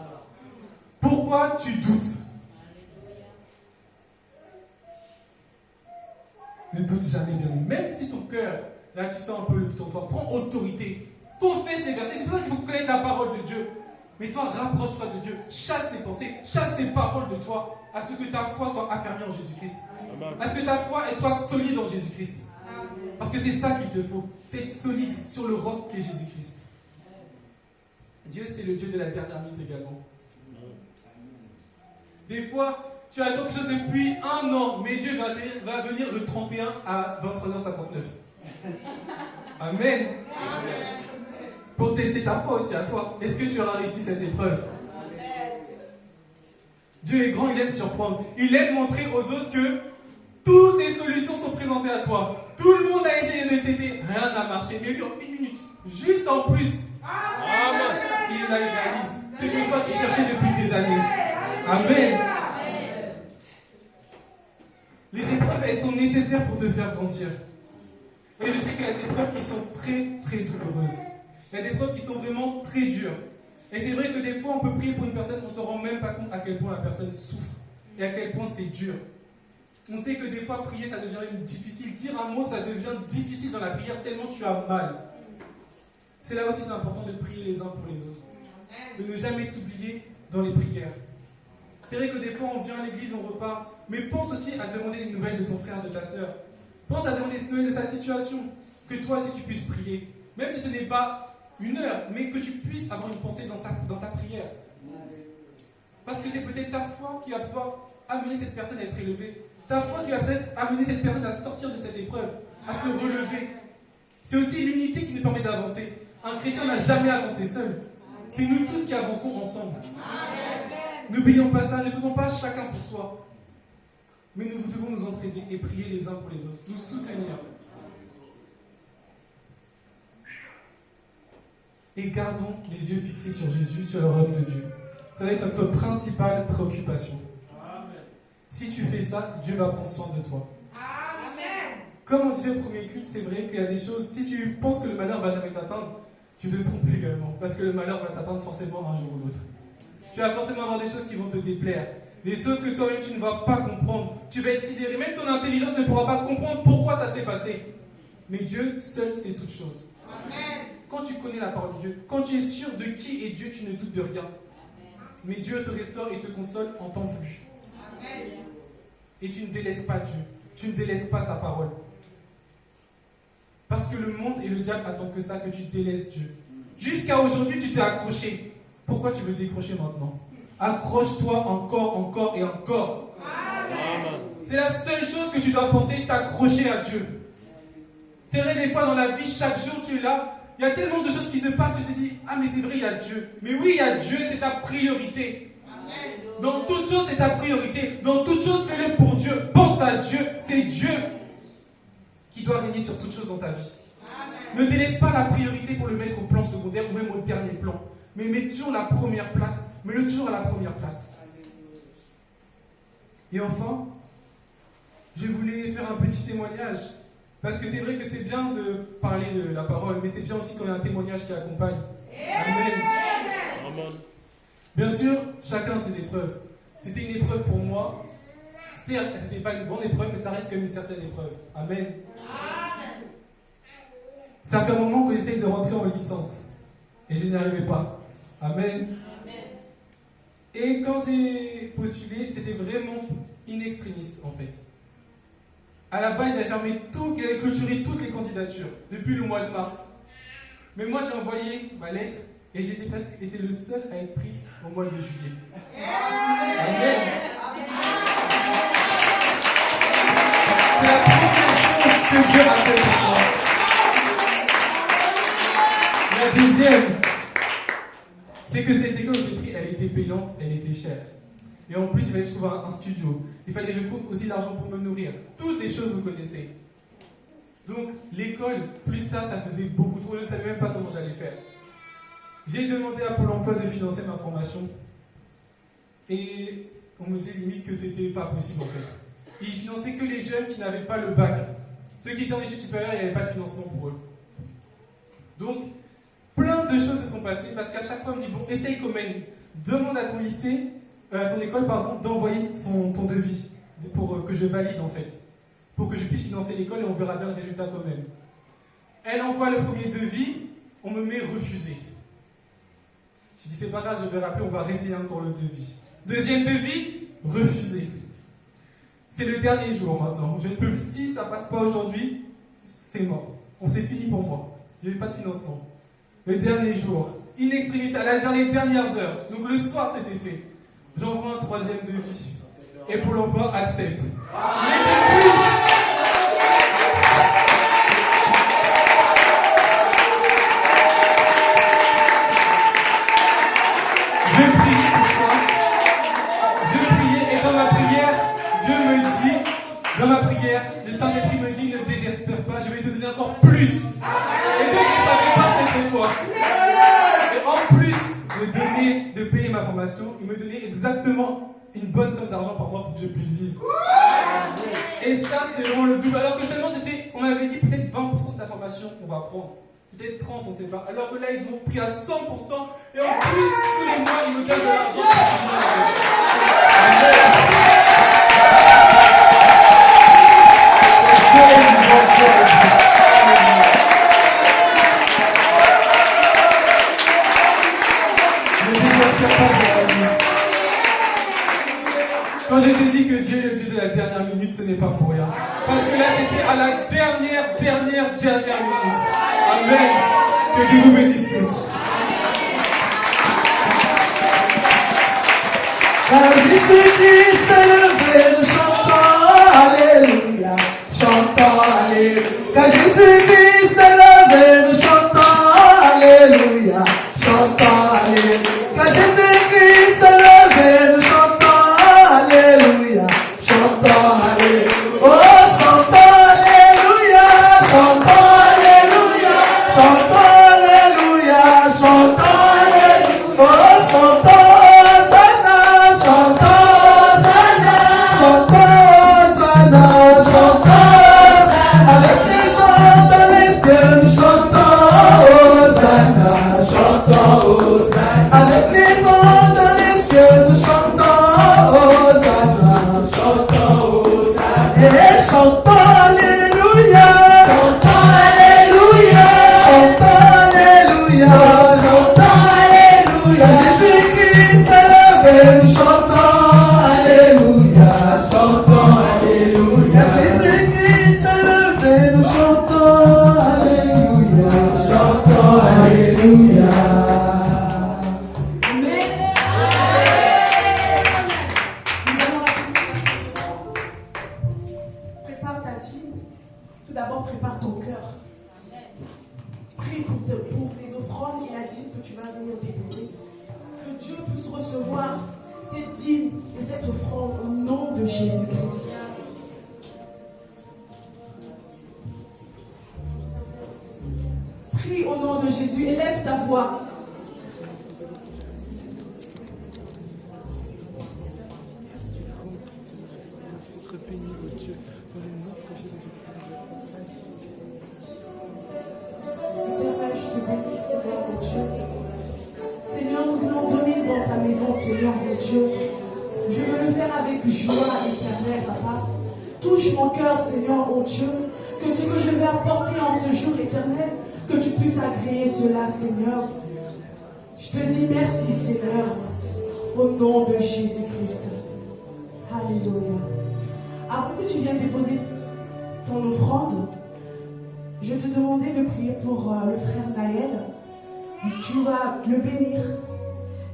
Pourquoi tu doutes? Ne doute jamais, bien aimé. Même si ton cœur, là tu sens un peu le doute en toi, prends autorité. Confesse les versets. C'est pour ça qu'il faut connaître la parole de Dieu. Mais toi, rapproche-toi de Dieu. Chasse ses pensées, chasse ses paroles de toi, à ce que ta foi soit affermie en Jésus-Christ. À ce que ta foi elle soit solide en Jésus-Christ. Parce que c'est ça qu'il te faut. C'est être solide sur le roc qu'est Jésus-Christ. Dieu, c'est le Dieu de la dernière minute également. Des fois, tu attends quelque chose depuis 1 an, mais Dieu va venir le 31 à 23h59. Amen. Pour tester ta foi aussi à toi. Est-ce que tu auras réussi cette épreuve? Dieu est grand, il aime surprendre. Il aime montrer aux autres que toutes les solutions sont présentées à toi. Tout le monde a essayé de t'aider, rien n'a marché. Mais lui, en 1 minute, juste en plus, il réalise ce que toi tu cherchais depuis des années. Amen. Les épreuves, elles sont nécessaires pour te faire grandir. Et je sais qu'il y a des épreuves qui sont très, très douloureuses. Il y a des épreuves qui sont vraiment très dures. Et c'est vrai que des fois, on peut prier pour une personne, on ne se rend même pas compte à quel point la personne souffre. Et à quel point c'est dur. On sait que des fois, prier, ça devient difficile. Dire un mot, ça devient difficile dans la prière tellement tu as mal. C'est là aussi, c'est important de prier les uns pour les autres. De ne jamais s'oublier dans les prières. C'est vrai que des fois, on vient à l'église, on repart. Mais pense aussi à demander des nouvelles de ton frère, de ta sœur. Pense à demander des nouvelles de sa situation. Que toi aussi, tu puisses prier. Même si ce n'est pas 1 heure, mais que tu puisses avoir une pensée dans ta prière. Parce que c'est peut-être ta foi qui va pouvoir amener cette personne à être élevée. Ta foi qui va peut-être amener cette personne à sortir de cette épreuve, à se relever. C'est aussi l'unité qui nous permet d'avancer. Un chrétien n'a jamais avancé seul. C'est nous tous qui avançons ensemble. N'oublions pas ça, ne faisons pas chacun pour soi. Mais nous devons nous entraider et prier les uns pour les autres, nous soutenir. Et gardons les yeux fixés sur Jésus, sur le royaume de Dieu. Ça va être notre principale préoccupation. Si tu fais ça, Dieu va prendre soin de toi. Amen. Comme on disait au premier culte, c'est vrai qu'il y a des choses, si tu penses que le malheur ne va jamais t'atteindre, tu te trompes également. Parce que le malheur va t'atteindre forcément un jour ou l'autre. Tu vas forcément avoir des choses qui vont te déplaire. Des choses que toi-même tu ne vas pas comprendre. Tu vas être sidéré. Même ton intelligence ne pourra pas comprendre pourquoi ça s'est passé. Mais Dieu seul sait toutes choses. Amen. Quand tu connais la parole de Dieu, quand tu es sûr de qui est Dieu, tu ne doutes de rien. Mais Dieu te restaure et te console en temps voulu. Et tu ne délaisses pas Dieu. Tu ne délaisses pas sa parole. Parce que le monde et le diable attendent que ça, que tu délaisses Dieu. Jusqu'à aujourd'hui, tu t'es accroché. Pourquoi tu veux décrocher maintenant? Accroche-toi encore et encore. Amen. C'est la seule chose que tu dois penser, t'accrocher à Dieu. C'est vrai, des fois dans la vie, chaque jour tu es là, il y a tellement de choses qui se passent, tu te dis, ah mais c'est vrai, il y a Dieu. Mais oui, il y a Dieu, c'est ta priorité. Amen. Dans toute chose, c'est ta priorité. Dans toute chose, fais-le pour Dieu. Pense à Dieu, c'est Dieu qui doit régner sur toute chose dans ta vie. Amen. Ne délaisse pas la priorité pour le mettre au plan secondaire ou même au dernier plan. Mais mets toujours la première place. Mets-le toujours à la première place. Et enfin, je voulais faire un petit témoignage. Parce que c'est vrai que c'est bien de parler de la parole, mais c'est bien aussi quand il y a un témoignage qui accompagne. Amen. Amen. Bien sûr, chacun ses épreuves. C'était une épreuve pour moi. Certes, ce n'était pas une grande épreuve, mais ça reste comme une certaine épreuve. Amen. Ça fait un moment que j'essaye de rentrer en licence. Et je n'y arrivais pas. Amen. Et quand j'ai postulé, c'était vraiment in extremis en fait. À la base, ils avaient fermé tout, ils avaient clôturé toutes les candidatures depuis le mois de mars. Mais moi, j'ai envoyé ma lettre et j'étais presque été le seul à être pris au mois de juillet. Amen. C'est la première chose que Dieu a fait pour moi. La deuxième, c'est que cette école que j'ai prise, elle était payante, elle était chère. Et en plus, il fallait que je trouve un studio. Il fallait que je trouve aussi l'argent pour me nourrir. Toutes les choses, vous connaissez. Donc, l'école, plus ça faisait beaucoup trop. Je ne savais même pas comment j'allais faire. J'ai demandé à Pôle emploi de financer ma formation. Et on me disait limite que c'était pas possible en fait. Ils finançaient que les jeunes qui n'avaient pas le bac. Ceux qui étaient en études supérieures, il n'y avait pas de financement pour eux. Donc, plein de choses se sont passées parce qu'à chaque fois, on me dit bon, essaye quand même. Demande à ton lycée. À ton école, d'envoyer ton devis pour que je valide en fait, pour que je puisse financer l'école et on verra bien le résultat quand même. Elle envoie le premier devis, on me met refusé. Je dis c'est pas grave, je vais rappeler, on va réessayer encore le devis. Deuxième devis, refusé. C'est le dernier jour maintenant. Je ne peux, si ça passe pas aujourd'hui, c'est mort. C'est fini pour moi. Je n'ai pas de financement. Le dernier jour, in extremis, dans les dernières heures. Donc le soir c'était fait. J'envoie un troisième devis. Et Pôle emploi accepte. Mais depuis, je priais pour ça. Je priais et dans ma prière, Dieu me dit, dans ma prière, le Saint-Esprit me dit, ne désespère pas, je vais te donner encore plus. Et donc je ne savais pas c'était quoi. Et en plus de payer ma formation, il me donnait exactement une bonne somme d'argent par mois pour que je puisse vivre. Et ça, c'était vraiment le double. Alors que seulement, on m'avait dit peut-être 20% de ta formation, on va prendre. Peut-être 30, on ne sait pas. Alors que là, ils ont pris à 100%. Et en plus, tous les mois, ils me donnent de l'argent. Quand je te dis que Dieu est le Dieu de la dernière minute, ce n'est pas pour rien. Parce que là, c'était à la dernière minute. Amen. Que Dieu vous bénisse tous. Car Jésus-Christ s'est levé, nous chantons Alléluia, chantons Alléluia. Car Jésus-Christ s'est levé, nous chantons Alléluia, chantons Alléluia. Car Jésus-Christ s'est levé, nous chantons Alléluia, chantons Alléluia. Oh, chantons Alléluia, chantons Alléluia, chantons Alléluia, chantons Alléluia. Oh, chantons. Avec les anges dans les cieux, nous chantons Hosanna, chantons. Alléluia. Amen. Nous allons la prépare ta dîme. Tout d'abord, prépare ton cœur. Prie pour les offrandes et la dîme que tu vas venir déposer. Que Dieu puisse recevoir cette dîme et cette offrande au nom de Jésus-Christ. Prie au nom de Jésus, élève ta voix. Éternel, je te bénis, Seigneur mon Dieu. Seigneur, nous voulons donner dans ta maison, Seigneur mon Dieu. Je veux le faire avec joie, éternel, Papa. Touche mon cœur, Seigneur mon Dieu. Que ce que je vais apporter en ce jour éternel, que tu puisses agréer cela, Seigneur. Je te dis merci, Seigneur, au nom de Jésus-Christ. Alléluia. Avant que tu viennes déposer ton offrande, je te demandais de prier pour le frère Naël. Tu vas le bénir.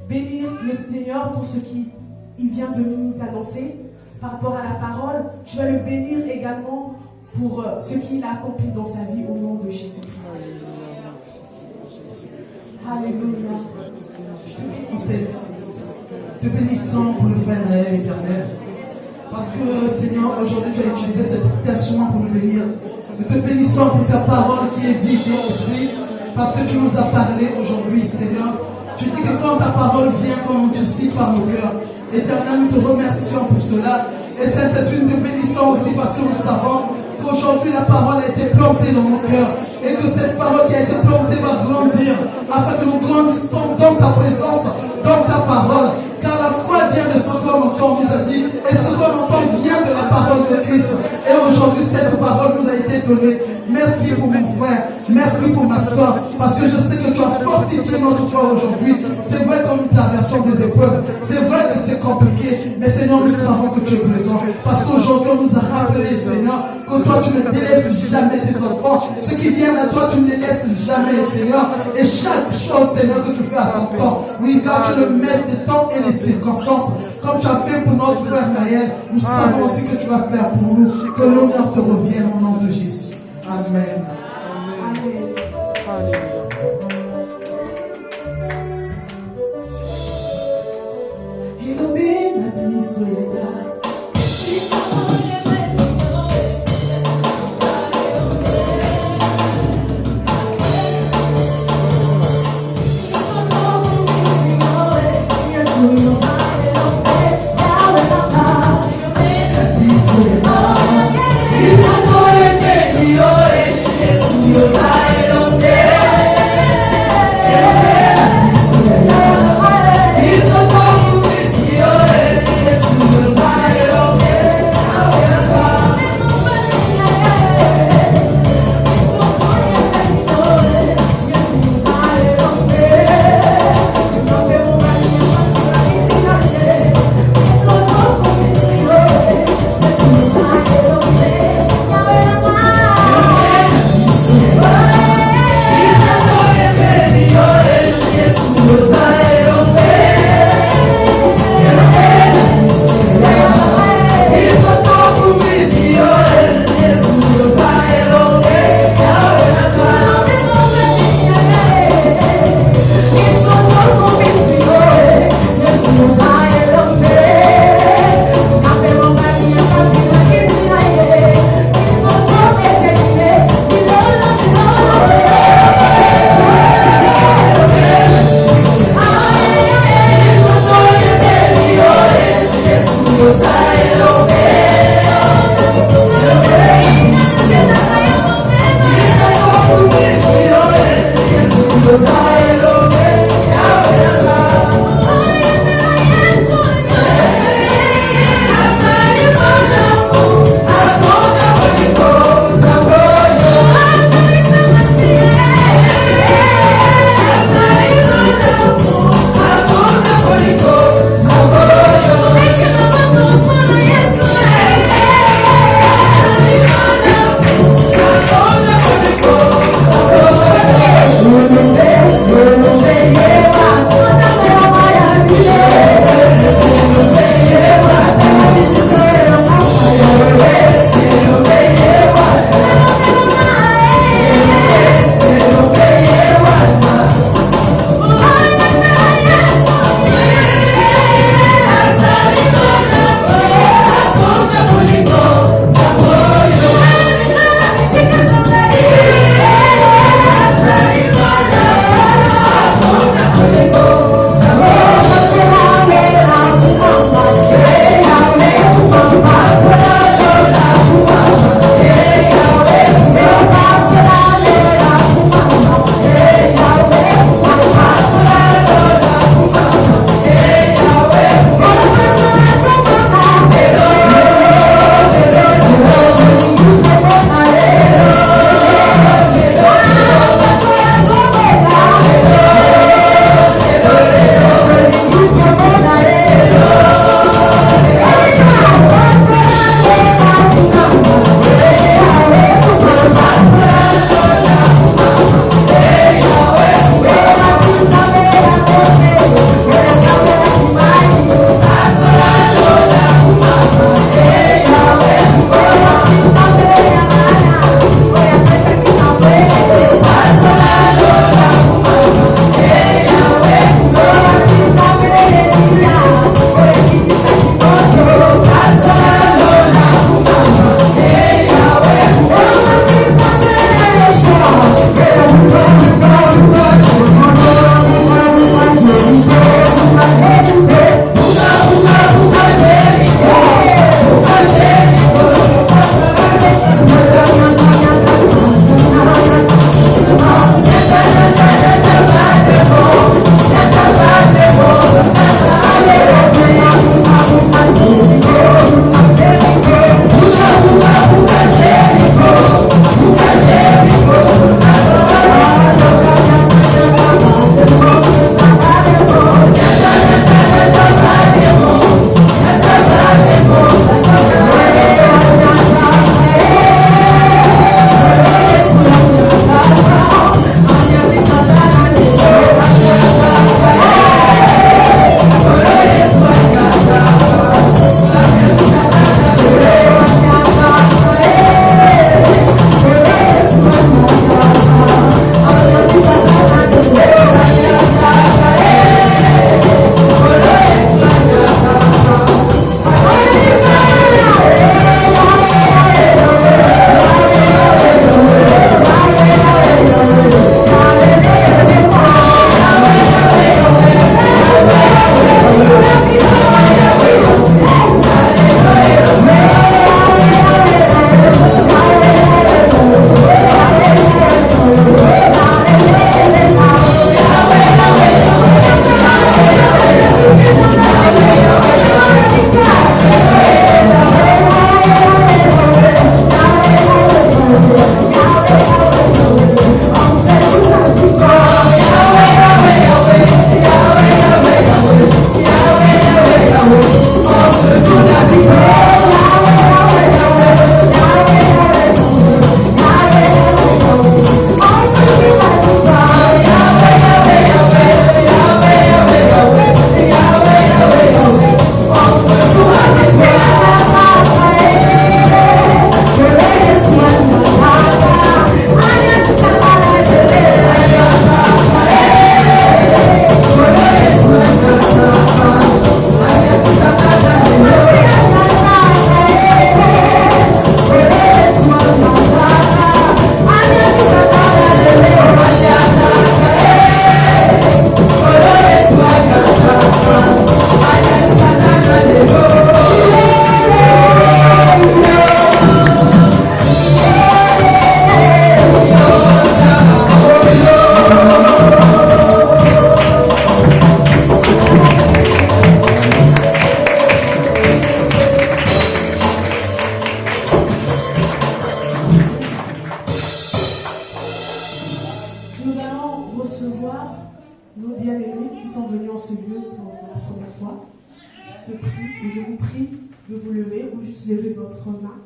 Bénir le Seigneur pour ce qu'il vient de nous annoncer par rapport à la parole. Tu vas le bénir également pour ce qu'il a accompli dans sa vie au nom de Jésus-Christ. Alléluia. Te bénissons pour le frère Naël, éternel. Parce que, Seigneur, aujourd'hui tu as utilisé cet instrument pour nous bénir. Nous te bénissons pour ta parole qui est vive et esprit. Parce que tu nous as parlé aujourd'hui, Seigneur. Tu dis que quand ta parole vient, comme tu cites par nos cœurs. Éternel, nous te remercions pour cela. Et Saint-Esprit, nous te bénissons aussi parce que nous savons qu'aujourd'hui la parole a été plantée dans nos cœurs. Et que cette parole qui a été plantée va grandir. Afin que nous grandissons dans ta présence, dans ta parole. Car la foi vient de ce qu'on entend, nous a dit. Et ce qu'on entend vient de la parole de Christ. Et aujourd'hui, cette parole nous a été donnée. Merci pour mon frère. Merci pour ma soeur. Parce que je sais que tu as fortifié notre foi aujourd'hui. C'est vrai que nous traversons des épreuves. C'est vrai que c'est compliqué. Mais Seigneur, nous savons que tu es présent. Parce qu'aujourd'hui, on nous a rappelé, Seigneur, que toi, tu ne délaisses jamais tes enfants. Ceux qui viennent à toi, tu ne les laisses jamais, Seigneur. Et chaque chose, Seigneur, que tu fais à son temps. Oui, car tu le mets des temps et les circonstances. Comme tu as fait pour notre frère Naël, nous savons aussi que tu vas faire pour nous. Que l'honneur te revienne au nom de Jésus. Amen. It's Père, nos bien-aimés qui sont venus en ce lieu pour la première fois, je te prie et je vous prie de vous lever ou juste lever votre main.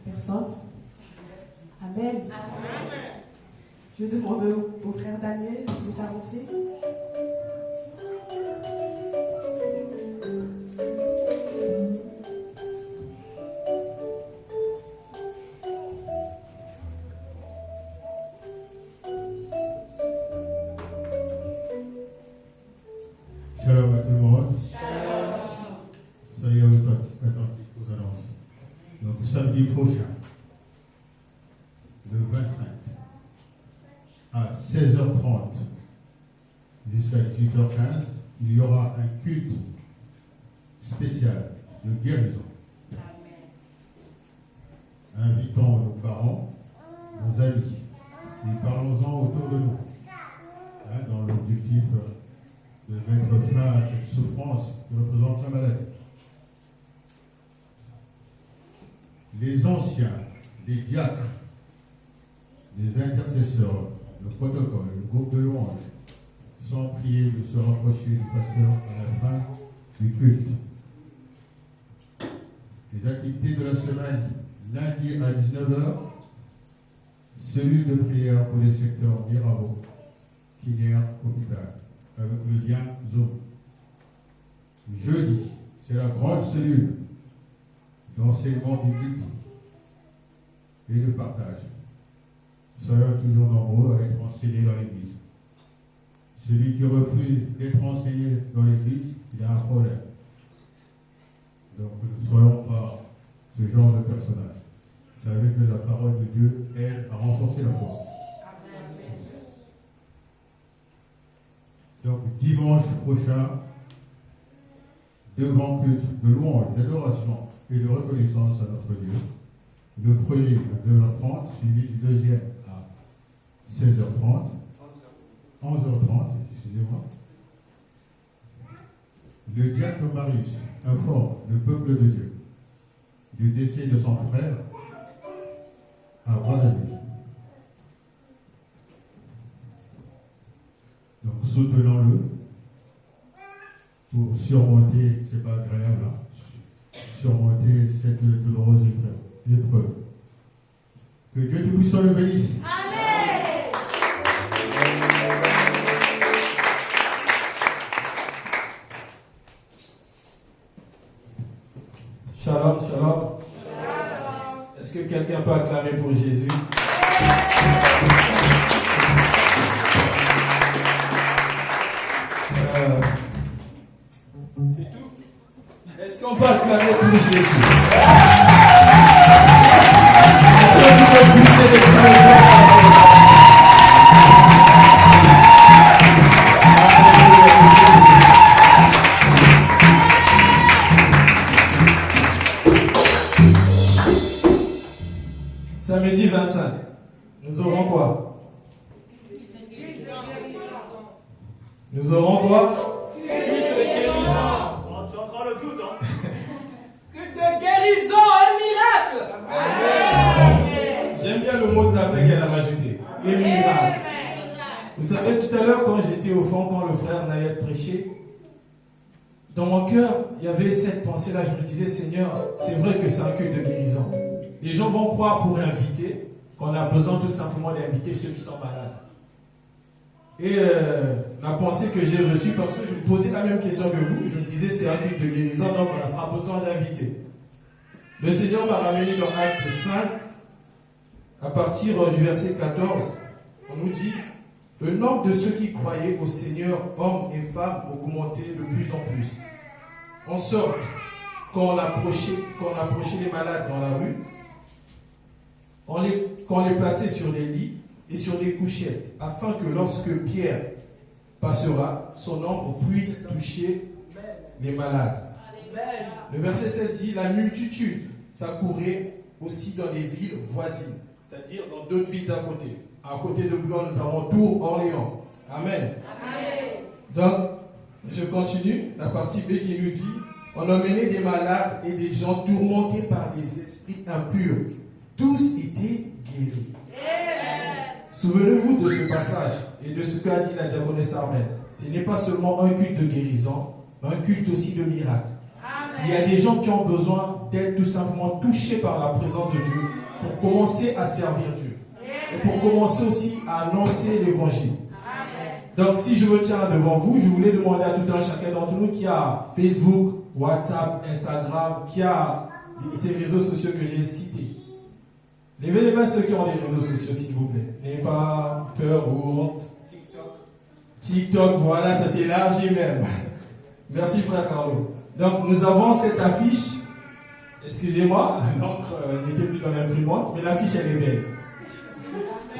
Personne. Amen. Amen. Je demande au frère Daniel de s'avancer. Shalom à tout le monde. Soyez attentifs aux annonces. Donc samedi prochain, le 25, à 16h30 jusqu'à 18h15, il y aura un culte spécial de guérison. Invitons nos parents, nos amis, et parlons-en autour de nous, dans l'objectif de mettre fin à cette souffrance que représente la maladie. Les anciens, les diacres, les intercesseurs, le protocole, le groupe de louanges sont priés de se rapprocher du pasteur à la fin du culte. Les activités de la semaine, lundi à 19h, cellule de prière pour les secteurs Mirabeau, Kinière, Hôpital, avec le lien Zoom. Jeudi, c'est la grande cellule d'enseignement biblique et de partage. Soyons toujours nombreux à être enseignés dans l'Église. Celui qui refuse d'être enseigné dans l'Église, il a un problème. Donc ne soyons pas ce genre de personnage. Vous savez que la parole de Dieu aide à renforcer la foi. Donc dimanche prochain, deux grands cultes de louange, d'adoration et de reconnaissance à notre Dieu. Le premier à 9h30, suivi du deuxième à 16h30, 11h30, excusez-moi. Le diacre Marius informe le peuple de Dieu du décès de son frère à Brazzaville. Donc soutenons-le pour surmonter, c'est pas agréable, surmonter cette douloureuse épreuve. Que Dieu Tout-Puissant le bénisse. Amen. Shalom, shalom. Est-ce que quelqu'un peut acclamer pour Jésus? C'est tout? Est-ce qu'on peut acclamer pour Jésus? Est-ce que tu peux pousser cette présence? Samedi 25, nous aurons quoi? Nous aurons quoi? Tu as encore le doute, hein? Culte de guérison, un miracle! Amen. J'aime bien le mot de la paix qu'elle a ajouté. Un miracle. Vous savez, tout à l'heure, quand j'étais au fond, quand le frère Nayet prêchait, dans mon cœur, il y avait cette pensée-là. Je me disais, Seigneur, c'est vrai que c'est un culte de guérison. Les gens vont croire pour inviter qu'on a besoin tout simplement d'inviter ceux qui sont malades. Et la pensée que j'ai reçue, parce que je me posais la même question que vous, je me disais c'est un culte de guérison, donc on n'a pas besoin d'inviter. Le Seigneur m'a ramené dans Acte 5, à partir du verset 14, on nous dit, le nombre de ceux qui croyaient au Seigneur, hommes et femmes, augmentait de plus en plus. En sorte, quand on approchait les malades dans la rue, qu'on les plaçait sur des lits et sur des couchettes, afin que lorsque Pierre passera, son ombre puisse toucher les malades. Le verset 7 dit, la multitude s'accourait aussi dans les villes voisines, c'est-à-dire dans d'autres villes d'à côté. À côté de Blois, nous avons Tours, Orléans. Amen. Donc, je continue, la partie B qui nous dit, on emmenait des malades et des gens tourmentés par des esprits impurs. Tous étaient guéris. Souvenez-vous de ce passage et de ce qu'a dit la diaconesse Armelle. Ce n'est pas seulement un culte de guérison, mais un culte aussi de miracle. Il y a des gens qui ont besoin d'être tout simplement touchés par la présence de Dieu pour commencer à servir Dieu. Et pour commencer aussi à annoncer l'évangile. Donc si je me tiens devant vous, je voulais demander à tout un chacun d'entre nous qui a Facebook, WhatsApp, Instagram, qui a ces réseaux sociaux que j'ai cités. Levez les mains ceux qui ont des réseaux sociaux, s'il vous plaît. N'ayez pas peur ou honte. TikTok, voilà, ça s'élargit même. Merci frère Carlo. Donc nous avons cette affiche, excusez-moi, l'encre n'était plus dans l'imprimante, mais l'affiche elle est belle.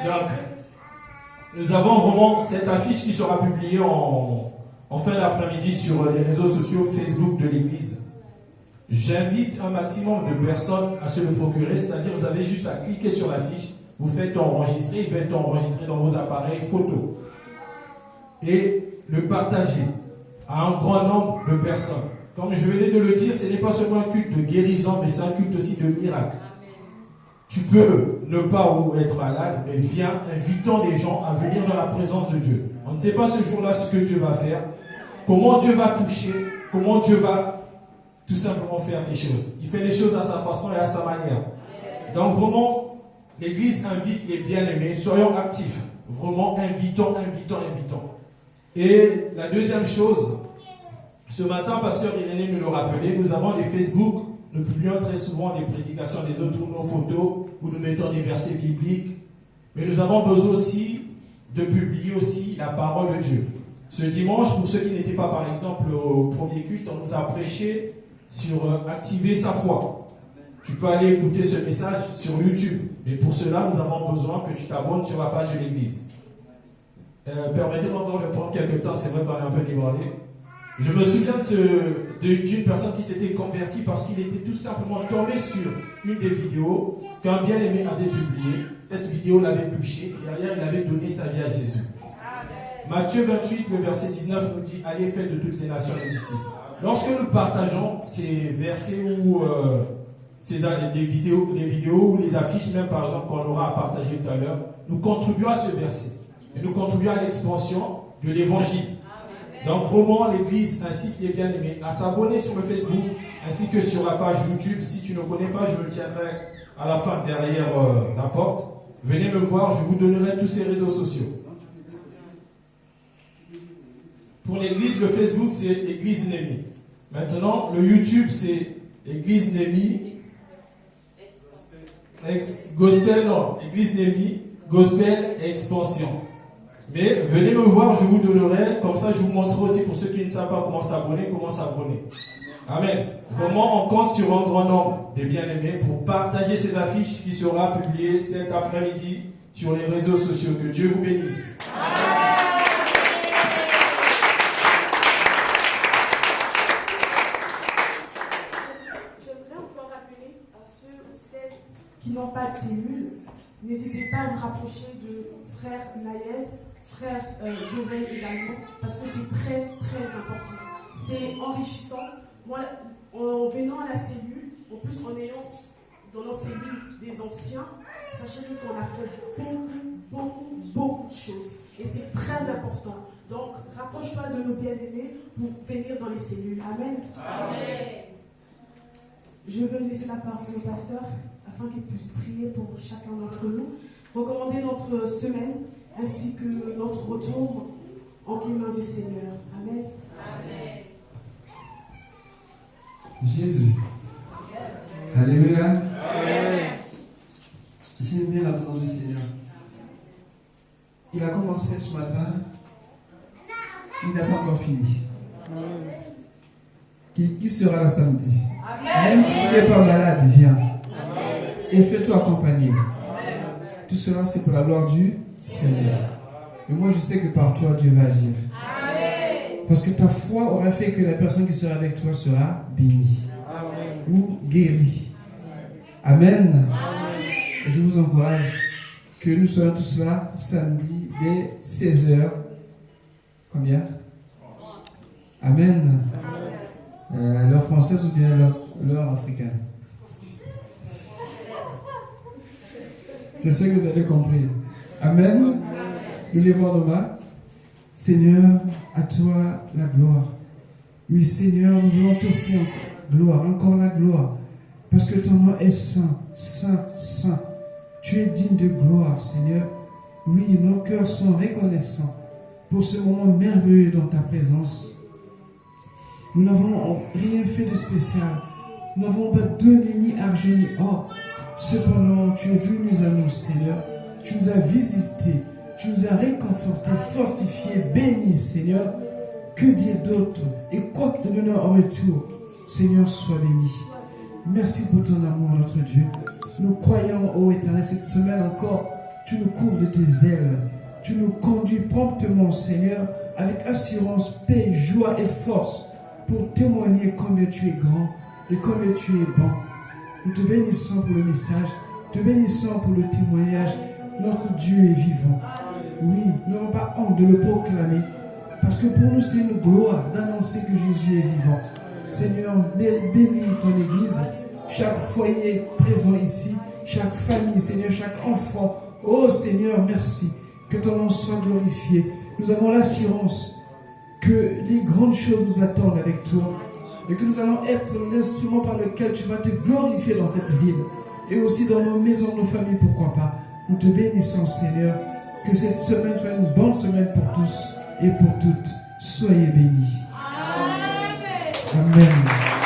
Donc, nous avons vraiment cette affiche qui sera publiée en fin d'après-midi sur les réseaux sociaux Facebook de l'église. J'invite un maximum de personnes à se le procurer, c'est-à-dire vous avez juste à cliquer sur l'affiche, vous faites enregistrer, il va être enregistré dans vos appareils photo. Et le partager à un grand nombre de personnes. Comme je venais de le dire, ce n'est pas seulement un culte de guérison, mais c'est un culte aussi de miracle. Tu peux ne pas ou être malade, mais viens invitant les gens à venir dans la présence de Dieu. On ne sait pas ce jour-là ce que Dieu va faire, comment Dieu va toucher, comment Dieu va tout simplement faire les choses. Il fait les choses à sa façon et à sa manière. Donc vraiment, l'Église invite les bien-aimés, soyons actifs. Vraiment, invitons. Et la deuxième chose, ce matin, pasteur Irénée nous le rappelait, nous avons des Facebook. Nous publions très souvent des prédications des autres ou nos photos, où nous mettons des versets bibliques. Mais nous avons besoin aussi de publier aussi la parole de Dieu. Ce dimanche, pour ceux qui n'étaient pas par exemple au premier culte, on nous a prêché sur activer sa foi. Tu peux aller écouter ce message sur YouTube. Mais pour cela, nous avons besoin que tu t'abonnes sur la page de l'église. Permettez-moi encore de prendre quelques temps, c'est vrai qu'on est un peu débordé. Je me souviens d'une personne qui s'était convertie parce qu'il était tout simplement tombé sur une des vidéos qu'un bien-aimé avait publiée. Cette vidéo l'avait touché et derrière il avait donné sa vie à Jésus. Matthieu 28, le verset 19 nous dit « Allez, faites de toutes les nations des disciples ». Lorsque nous partageons ces versets ou des vidéos ou les affiches même par exemple qu'on aura à partager tout à l'heure, nous contribuons à ce verset et nous contribuons à l'expansion de l'évangile. Donc vraiment, l'Église incite les bien-aimés à s'abonner sur le Facebook ainsi que sur la page YouTube. Si tu ne connais pas, je le tiendrai à la fin derrière la porte. Venez me voir, je vous donnerai tous ces réseaux sociaux. Pour l'Église, le Facebook, c'est Église Némi. Maintenant, le YouTube, c'est Église Némi. Église Némi, Gospel et Expansion. Mais venez me voir, je vous donnerai, comme ça je vous montrerai aussi pour ceux qui ne savent pas comment s'abonner. Amen. Vraiment, on compte sur un grand nombre de bien-aimés pour partager ces affiches qui sera publiées cet après-midi sur les réseaux sociaux. Que Dieu vous bénisse. J'aimerais encore rappeler à ceux ou celles qui n'ont pas de cellule, n'hésitez pas à vous rapprocher de frère Naël, frère Joël également, parce que c'est très très important. C'est enrichissant. Moi, en venant à la cellule, en plus en ayant dans notre cellule des anciens, sachez qu'on apprend beaucoup de choses. Et c'est très important. Donc, rapproche-toi de nos bien-aimés pour venir dans les cellules. Amen. Amen. Je veux laisser la parole au pasteur afin qu'il puisse prier pour chacun d'entre nous, recommander notre semaine ainsi que notre retour entre les mains du Seigneur. Amen. Amen. Jésus. Alléluia. Amen. J'aime bien la parole du Seigneur. Il a commencé ce matin. Il n'a pas encore fini. Qui sera là samedi? Amen. Même si tu n'es pas malade, viens. Amen. Et fais-toi accompagner. Amen. Tout cela, c'est pour la gloire du Seigneur. Et moi, je sais que par toi, Dieu va agir. Amen. Parce que ta foi aura fait que la personne qui sera avec toi sera bénie. Amen. Ou guérie. Amen. Amen. Et je vous encourage que nous soyons tous là samedi dès 16h. Combien? Amen. L'heure française ou bien l'heure africaine? Je sais que vous avez compris. Amen. Nous lèvons nos mains. Seigneur, à toi la gloire. Oui, Seigneur, nous voulons t'offrir encore la gloire. Parce que ton nom est saint, saint, saint. Tu es digne de gloire, Seigneur. Oui, nos cœurs sont reconnaissants pour ce moment merveilleux dans ta présence. Nous n'avons rien fait de spécial. Nous n'avons pas donné ni argent ni or. Cependant, tu es venu à nous, Seigneur. Tu nous as visités. Tu nous as réconfortés, fortifiés, bénis, Seigneur. Que dire d'autre? Et quoi te donner en retour? Seigneur, sois béni. Merci pour ton amour, notre Dieu. Nous croyons, ô Éternel, cette semaine encore, tu nous couvres de tes ailes. Tu nous conduis promptement, Seigneur, avec assurance, paix, joie et force, pour témoigner combien tu es grand et combien tu es bon. Nous te bénissons pour le message, te bénissons pour le témoignage. Notre Dieu est vivant. Oui, nous n'avons pas honte de le proclamer, parce que pour nous, c'est une gloire d'annoncer que Jésus est vivant. Seigneur, bénis ton Église, chaque foyer présent ici, chaque famille, Seigneur, chaque enfant. Oh Seigneur, merci. Que ton nom soit glorifié. Nous avons l'assurance que les grandes choses nous attendent avec toi et que nous allons être l'instrument par lequel tu vas te glorifier dans cette ville et aussi dans nos maisons, nos familles, pourquoi pas. Nous te bénissons, Seigneur. Que cette semaine soit une bonne semaine pour tous et pour toutes. Soyez bénis. Amen. Amen.